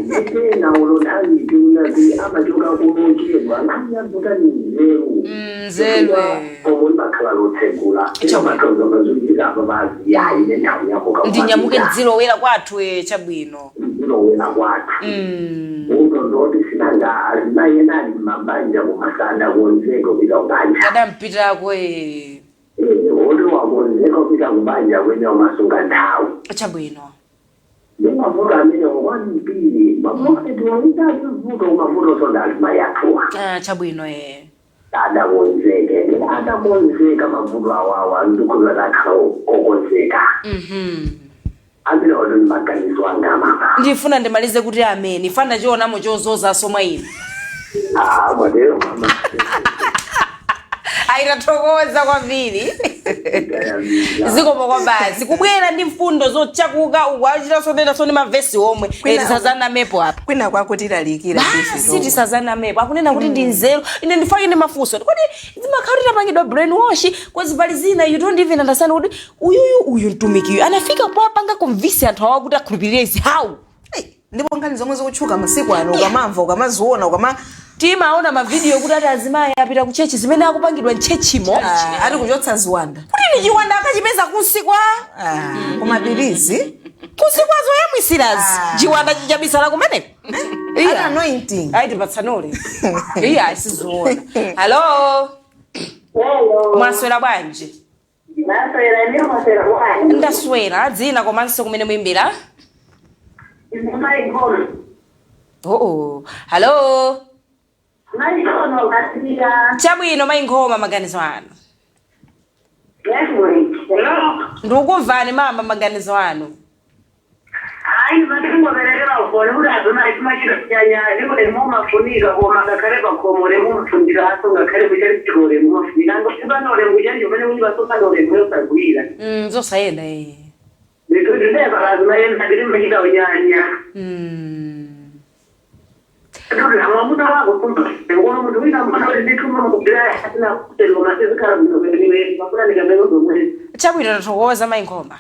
ndetena ulonalitunati amachoka kunochedwa nganyabuta ni nzeru omwe makhala lotsegula amatozo mazunjika apabazi yayi nendawu yako ndinyamuke dzilowera kwathu chabwino dzilowera kwathu uto ndoti sinanga azimayi ali mabanja kumasanda konzeka kupita kubanja adampitako oti wakonzeka kupita kubanja kwene umasunga nthawi chabwino mavuto amene wambiri maprofeti waitatu vuto mavuto sonda azimayi athuwa chabwino adakonzeka mavuto awawa ndikuza takhala okonzeka amene oto ni maganizo anga amama ndifuna ndimalize kuti ameni fana chionamo chozoza somwa inu matero mama aitathokoza kwambiri zikomo kwa basi kubwera ndi mfundo zochakuka ukwachita sonena soni mavesi omwe tisazana mepo apa kwina kwako tilalikira si tisazana mepo akunena kuti ndi nzeru ine ndifake ndi mafunso kodi zimakhala tapangidwa brain wash kwazipali zina you don't even understand kuti uyu mtumikiyo anafika popanga kumvisi anthu awa kuti akhulupirire izi how ndipo nkhani zomwe zikutchuka masiku ano ukamamva ukamaziona timaona mavidiyo kuti ati azimayi apita ku chechi zimene akupangidwa mchechimo ati kuchotsa ziwanda kuti ni chiwanda akachipeza kunsikwa kumapirizi kunsikwazo yamwisirazi chiwanda chichabisala kumeneko anointing ayi tipatsanole iya isizoona halo Hello. Mwaswera bwanji? Naswera ndiyo mwaswera bwanji. Ndaswera dzina komanso kumene muimbira? Maigona. Hello. Maigona ukasikia. Chabwino Maigona maganizo anu. Yes, hello. Ndikukumvani mama maganizo anu. Ai, matingo berekera ufone udazona ikumachira kyanya ndiko ndimo mafunika ko magakare bakomore mu fundira hato ngakare bijari chikore mu mafunika ngo sibanore ngujanje bane muri basoka ndore mu sagwira. Zosayenda Ndikude barazima yenda ndiri mbikira unyanya. Ndore amamuta wako kumba. Ngono muntu wina mwana ndikuma mukubira hatina kutelo masizikara mu bene bakura ndigamego ndumwe. Chabwino ntokoza Maigona.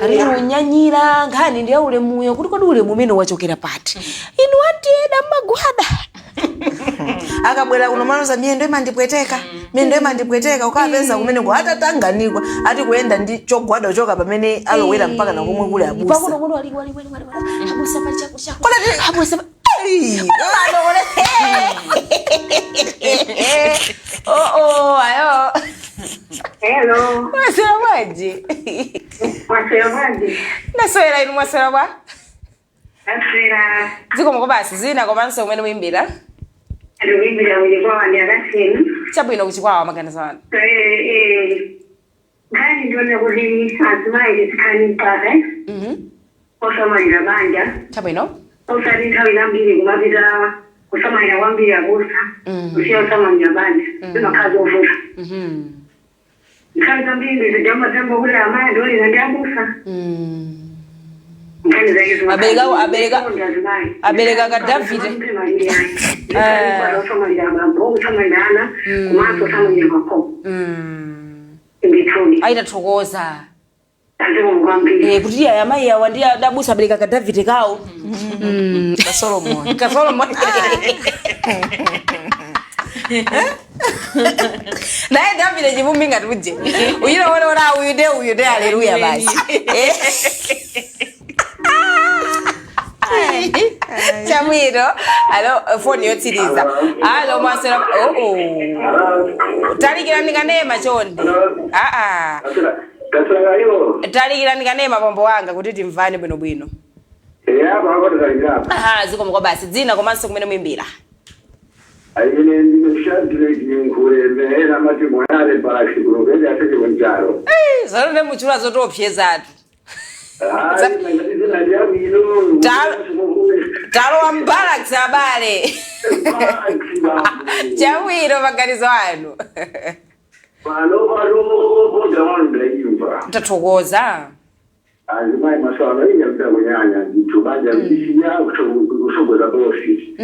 Ari unyanyira ngani ndiye ule muyo kuti kodi ule mumene wachokera pati. Inu atieda magwada. Akabwera kuno manoza miyendo imandipweteka ukapeza kumene ko atatanganikwa ati kuenda ndi chogwada choka pamene alowera mpaka na komwe kule abusa. Pakuno kuno wali. Abusa pa chako. Kola abusa. Ayo. Hello. Mwaswera bwanji? Mwaswera bwanji? Ndaswera inu mwaswera bwa? Naswera. Zikomo basi zina komanso kumene muimbira? Ruimbira ulikuwa ndi akasini. Chabwino kuchikwawa maganizo anu. Ngani ndione kuti azimai tikani pare. Osamalira banja. Chabwino. Osali nthawi zambiri kumapita kusamalira kwambiri abusa. Kusiya osamalira banja. Zimakazi ovuta. Nthawi zambiri zijamba tembo kuti amai ndoli ndi abusa. Abereka ka David. Aida thokoza. Kuti ya mai yawa ndi adabusa abereka ka David kawo. Ka Solomon. Ka Solomon. Naye David jivumbi ngati uje. Uyira wona uyude haleluya basi. Chamwino, alo phone yotiriza. Alo mwasera. Talikira ndikanema chonde. Kasagayo. Talikira ndikanema pombo wanga kuti timvane bwino. Baba talikira. Zikomo basi dzina komanso kumene muimbira. Ayine ndimeshadile kinkure mehera mati mwanale barashi kurobele ateke wanjaro. Zaro ne muchura zotopyezatu. Talo wambala kusabale. Chawiro maganizo anu. Tathokoza. Azimai maswala inyabda kunyanya nditubaja ndisinya kushobora bosi.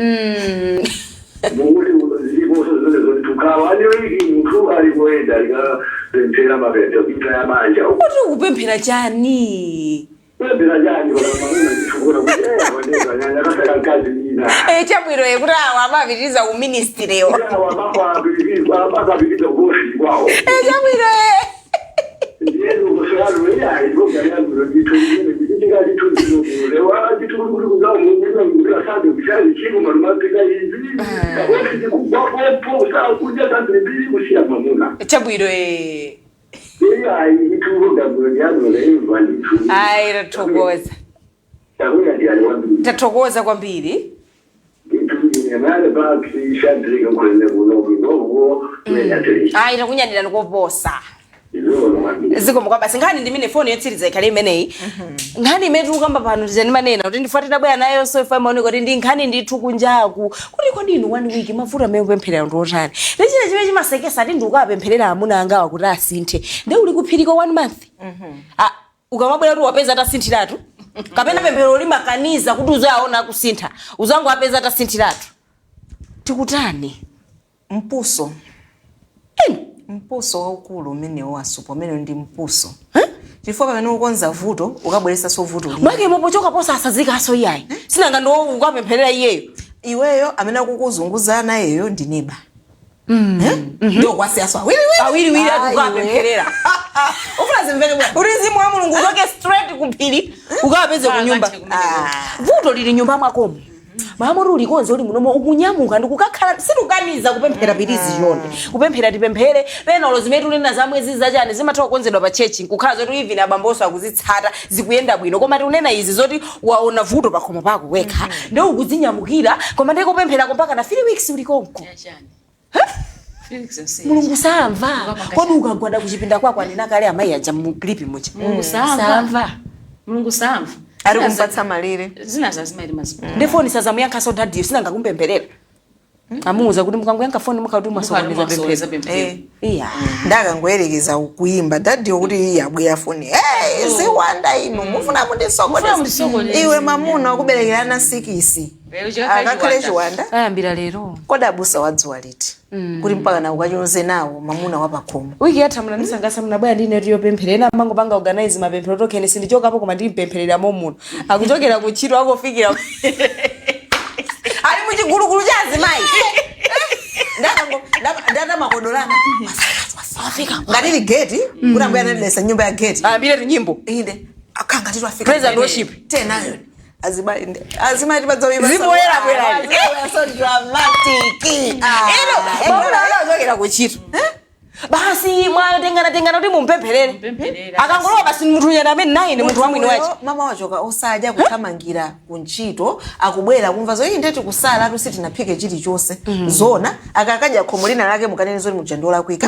Mungu uzibo zozo tukawa ni mtu alipoenda ikapempera mabete kupita ya manja. Kuti kupempera chani? Pempera chani kwa maana ndishukura kuti wanyanya kasaka kazi nina. Chabwiro kuti wamapitiriza ku ministry leo. Wamapitiriza bosi kwao. Chabwiro Ndiyo kushauri wewe iboga yangu ndicho ndicho ndicho lewa ndicho kuzao mungu asante kushali chini marumapika hizi kwa kubwa sawa kuja tangu mbili kushia mamuna Chabwiro itu ndabwo yangu leo ndicho tathokoza. Tathokoza kwambiri. Male baki shadrika kwenda kunogo menatri. Takunyadira ndikoposa. Zikomo basi ngani ndimine phone yotsiriza ikhale imeneyi. Ngani metu kamba pano tizani manena kuti ndifatira bwa nayo so ifa maone kuti ndi ngani ndithu kunjaku. Kuti kodi inu 1 week mafuta mepemphera ndo otani. Lechina chimene chimasekesa ati ndikapempherera amuna angawa kuti asinthe. Nde uli kuphirika 1 month. Ukamabwera tu wapeza atasinthiratu. Kapena pemphero limakaniza kuti uzaona kusintha. Uzangu wapeza atasinthiratu. Tikutani mpuso. Mpuso waukulu umene wasupo umene ndi mpuso. Chifukwa pamene ukonza vuto ukabweresa so vuto lino. Mwake mopochoka posa asazika aso iyayi. Sinanga ndo ukapempherera iyeyo. Iweyo amene akukuzunguza nayeyo ndi neba. Ndio kwasi aso awiri akukapempherera. Ufuna zimveke bwana. Urizimu wa Mulungu utoke straight kuphiri ukapeze ku nyumba. Vuto lili nyumba mwakomo. mama uli konze uli munomo ukunyamuka ndikukakhala situkaniza kupemphera pirizi chonde kupemphera tipemphere pena ulo zimene tunena za mwezi zachani zimatha kukonzedwa pa church nkukhala zoti even abamboso akuzitsata zikuyenda bwino koma tunena izi zoti waona vuto pakhomo pako wekha ndio ukudzinyamukira koma ndiko kupempherako mpaka na 3 weeks uli konko Mulungu samva kodi ukagwada kuchipinda kwako anena kale amayi aja mu clip mucha Mulungu samva Mulungu samva ari kumpatsa malire zina zazimaili maziko ndefoni sazamuyankha so dadi sina ngakumpempherera amuuza kuti mukangoyankha foni mukati masokoniza pemphero iya ndakangoyerekeza kuimba dadi kuti yabweya foni ziwanda ino mufuna mundisokoneza iwe mamuna ukuberekerana 6 akakhale chiwanda ayambira lero kodi abusa wadziwa liti kuti mpaka na ukachonze nawo mamuna wapakhomo wiki yathamula ndisangasa mnabwaya ndine tiyo pempherera mango panga organize mapemphero tokene sindichokapo koma ndimpempherera momuno akuchokera kuchiro akofikira ali muchigulugulu cha azimayi ndata makodolana afika ngatili gate kuti ambuya analesa nyumba ya gate ayambire tinyimbo inde akanga tito afika praise and worship tenayo azima tipadzawiba ziboyera bwera so dramatic mamuna anachokera kuchiro basi mwatengana kuti mumpempherere akangolowa basi munthu nyana amene naye ndi munthu wamwini wache mama wachoka osadya kuthamangira kuntchito akubwera kumva zo inde tikusala atu sitinaphike chilichonse zona akakadya khomo lina lake mukanene zoti mujandola kuika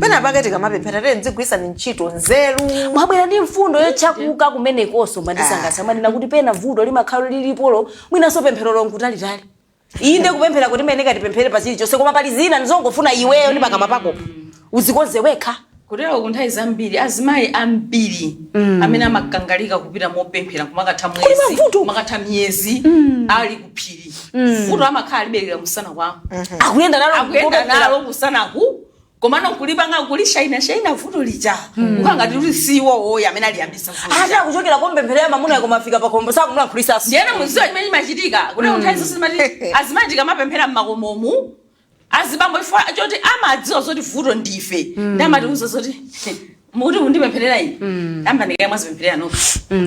pena pakati kamapemphera tene ndzigwisa ni ntchito nzeru mwabwera ndi mfundo yochakuka kumenekonso mandisangasa manena kuti pena vuto limakhala lilipolo mwinanso pemphero lonkutalitali inde kupemphera kuti meneka tipemphere pa chilichonse koma pali zina ndizongofuna iweyo ndi pakama pako uzikonze wekha kutero kunthawi zambiri azimayi ambiri amene amakangalika kupita mopemphera kumakatha mwezi kumakatha miyezi ali kuphiri vuto amakhala alibereka kusana kwawo akuyenda nalo kusanaku koma nokulipanga kulishaina vuto lija ukangati kuti siwo oyo amene aliyambisa vuto acha kuchokera kompempherera mamuna komafika pa kombo sakumula kulisasa ndiyena muziwa chimene chimachitika kuti kunthawi zonse timati azimayi tikamapemphera mmakomomu azibambo ifo choti amadziwa zoti vuto ndife ndamatiuza zoti muti mundipempherera ine amandikaya mwazipempherera nokha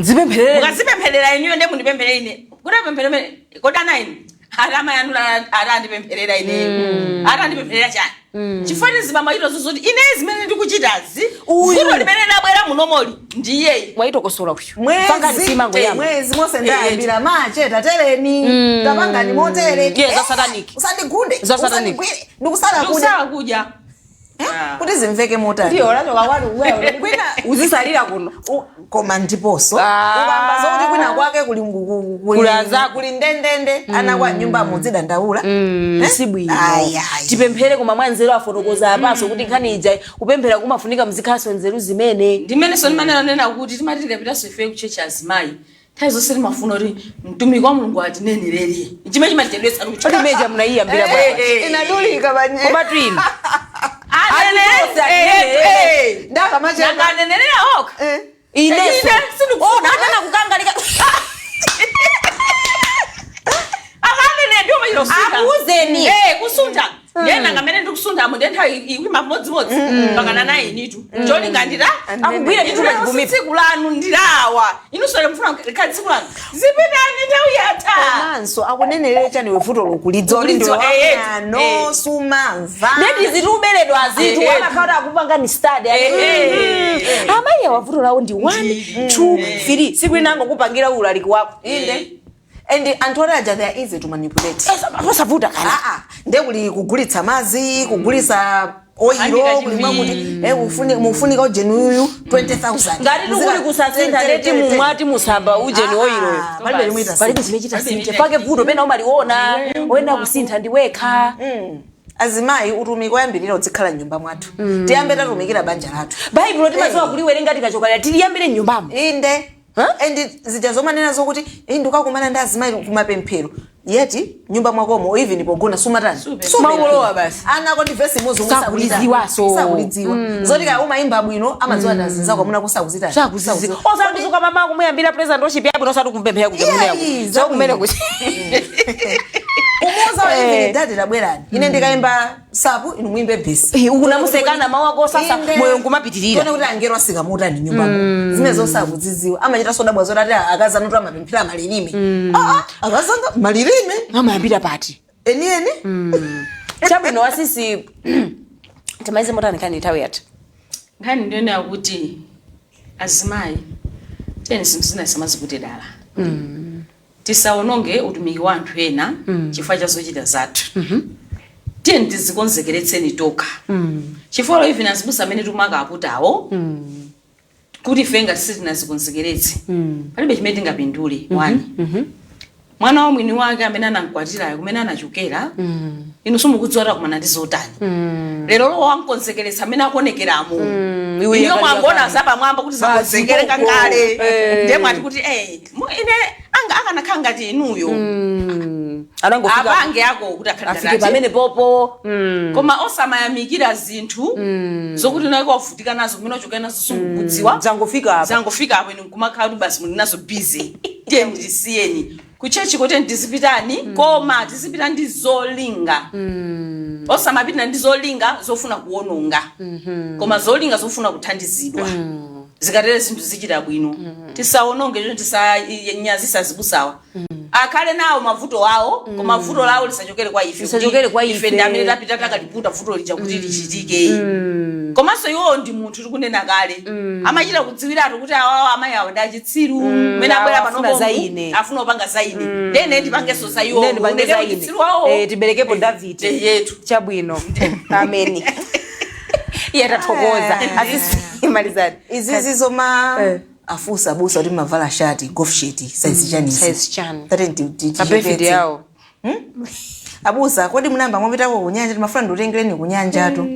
zipempherere mukazipempherera iniyo ndiye mundipempherera ine kuti apempherere kodana ine atamayandu atandipempherera ine atandipempherera chani chifani zibambo itozo zoti ine zimene ndikuchitazi vuto limene labwera munomoli ndiye mwaitokosola uyu mwezi mose ndayambira mache tateleni tapanga ni motere za sataniki usandigunde usandigwire ndikusala kudya kuti zimveke motari ndiyo lachoka kwanu wewe kwina uzisalira kuno koma ndiponso ukamba zokuti kwina kwake kuli ndendende ana kwa nyumba mudzida ndaula sibwino tipemphere koma mwanzeru afotokoza apaso kuti nkhani ija kupemphera kumafunika mzikhaso nzeru zimene ndimene so ndimanena kuti timati tikapitaso ife kuchechi azimayi nthawi zonse timafuna kuti mtumiki wa mulungu atinenelere chimene chimatitendetsa kuti meja munayiyambira inadulika banye koma twina ndakanenelera oka ineso natana kukangalika akanene ndiyo mayirosika akuzeni kusunta yena ngamene ndikusunthamo ndenthawi ikwima modzimodzi pakana nayi initu choti ngandira akugwira chithu tsiku lanu ndilawa inusole mfuna khali tsiku lanu zipitani nthawi yatha komanso akunenelere chani wevuto lokulidzoli no sumamva ndeti zituberedwa azitu wanakhala akupanga ni study amayi awavuto lawo ndi 1 2 3 siku linango kupangira ulaliki wako inde and antoraja they are easy to manipulate posavuta kana ndekuli kugulitsa mazi kugulitsa oilo kulimwa kuti mufunika ujeni uyu 20,000 ngati tikuli kusasintha ndeti mumwati musamba ujeni oilo palibe zimechita sinthe pake vuto pena umaliona oyenda kusintha ndiwekha azimayi utumiki wayambirira udzikhala nyumba mwathu tiyambe tatumikira banja lathu baibulo timadziwa kuliwerenga tikachokalera tiliyambire nyumbamo inde and zija zomanena zokuti ndikakumana ndi azimayi kumapemphero yeti nyumba mwakomo even pogona sumatani sumaulowa basi anako ndi vesi mozo sakulidziwaso sakulidziwa zoti kaya umayimba bwino amadziwa ndazinza kwamuna kusakuzitani sakuzizi osakuzuka mama kumuyambira president worship yabwino osati kumpemphera kuti muneyo so kumene kuti kumuza wa even dadi labwerani ine ndikaimba sapu inu muimbe besi ukunamusekana mawu ako sasa moyo ngumapitirira tone kuti angero asikamuta ni nyumbamo zine zosabu ziziwa amachita sodabwa zoti akazana kuti amapemphera malilime akazanga malilime amayambira pati enieni chabwino wasisi timaize motani kani nthawi yati nkhani ndiyone yakuti azimayi tiyeni zinthu zina samazikuti dala tisaononge utumiki wa anthu ena chifukwa cha zochita zathu tiyeni tizikonzekeretseni tokha chifukwa even azibusa amene tumaka akutawo kuti ife ngati sitinazikonzekeretse palibe chimene tingapindule wani mwana wa mwini wake amene anamkwatirayo kumene anachokera inu simukudziwa kumana ndi zotani lero lo wankonzekeretsa amene akuonekeramo iyo mwangona zapamwamba kuti zakonzekereka kale ndiye mwati kuti ine akanakhala ngati inuyo abange ako kuti afike pamene popo koma osamayamikira zinthu zokuti naye kwavutika nazo kumene ochokera nazo simukudziwa zangofika apo ine nkumakhala kuti basi muli nazo busy ndiye ndisiyeni kuchechi kote ndizipitani koma tizipita ndi zolinga osamapita ndi zolinga zofuna kuononga koma zolinga zofuna kuthandizidwa zikatere zinthu zichita bwino tisaononge cho tisanyazisa zibusawa akhale nawo mavuto awo koma vuto lawo lisachokere kwa ife ndi amene tapita takaliputa vuto lija kuti lichitike komanso iwo ndi munthu tikunena kale amachita kudziwiratu kuti awawo amayi awo ndi achitsiru mene abwera panopo afuna upanga za ine ndene ndipangeso za iwo chitsiru awo tiberekepo David yetu chabwino ameni yatathokoza azisimalizani izizi zoma afusa busa kuti mavala shati golf shirt size chani abefidi yawo abusa kodi munamba mwapitako kunyanja timafuna nditengereni kunyanja tu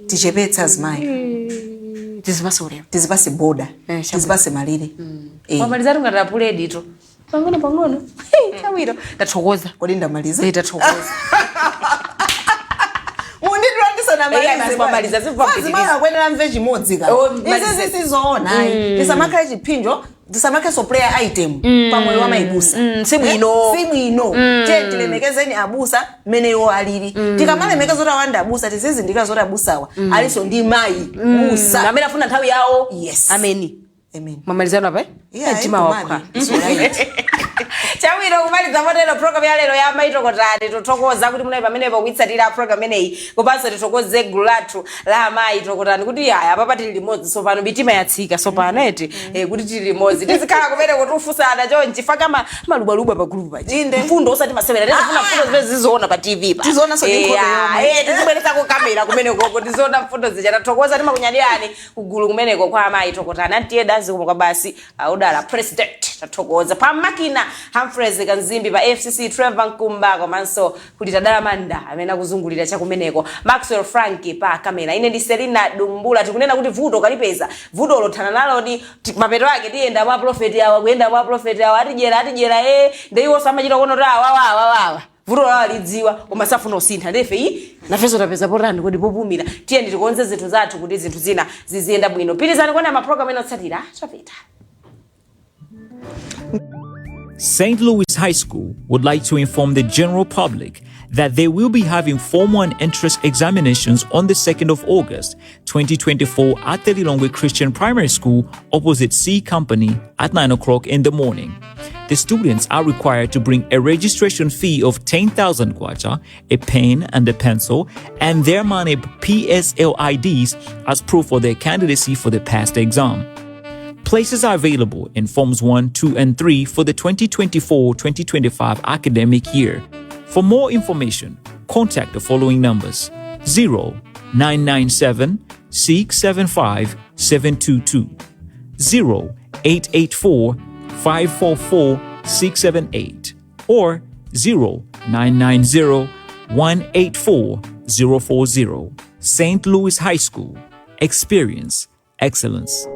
tichepetsa azimayi tizipase boda tizipase malire wamalizatu ngati apuledi to pang'ono chawiro tathokoza kodi ndamaliza tathokoza kuendera mve chimodzi ka izi sizoona tisamakhale chiphinjo tisamakhe so player item pamoyo wa maibusa sibwino tiye tilemekezeni abusa mene iwo alili tikamalemekeza zoti awanda abusa tizizindikira zoti abusawa aliso ndi mayi busa amene afuna nthawi yawo yes amen mamalizano apa mtima wakha chawiro kumaliza motero program ya lero ya maitokotani tuthokoza kuti munali pamenepo kuitsatira program ineyi kopanso tithokoze gulu lathu la maitokotani kuti aya apapa tili limodzi sopano mitima yatsika sopano eti kuti tili limodzi tizikhala kumene kutifunsana chonchi faka malubwalubwa pa group pachi mfundo osati masewera tizifuna mfundo zimene zizoona pa TV pa tizoona so ndikhope yomwe tizibweresa ku kamera kumene koko tizoona mfundo zija tathokoza timakunyadirani kugulu kumeneko kwa maitokotani antiye dazi kumwe kwa basi audala president tathokoza pa makina Humphreys Kanzimbi pa FCC Trevor Nkumba komanso kuti tadala manda amene akuzungulira chakumeneko Maxwell Frankie pa kamera ine ndi Selina Dumbula tikunena kuti vuto kalipeza vuto lothana nalo ni mapeto ake tiyenda mwa prophet yawa kuyenda mwa prophet yawa atijera ndeiwo samachita kuona kuti wawa vuto lawo lidziwa koma safuna usintha ndefe nafeso tapeza porani kodi popumira tiyeni tikonze zinthu zathu kuti zinthu zina ziziyenda bwino pirizani kuona maprogram ena otsatira chapita. St. Louis High School would like to inform the general public that they will be having Form 1 entrance examinations on the 2nd of August, 2024 at the Lilongwe Christian Primary School opposite C Company at 9 o'clock in the morning. The students are required to bring a registration fee of 10,000 kwacha, a pen and a pencil, and their MANEB PSL IDs as proof of their candidacy for the past exam. Places are available in Forms 1, 2, and 3 for the 2024-2025 academic year. For more information, contact the following numbers: 0997 675 722, 0884 544 678, or 0990 184 040. St. Louis High School. Experience excellence.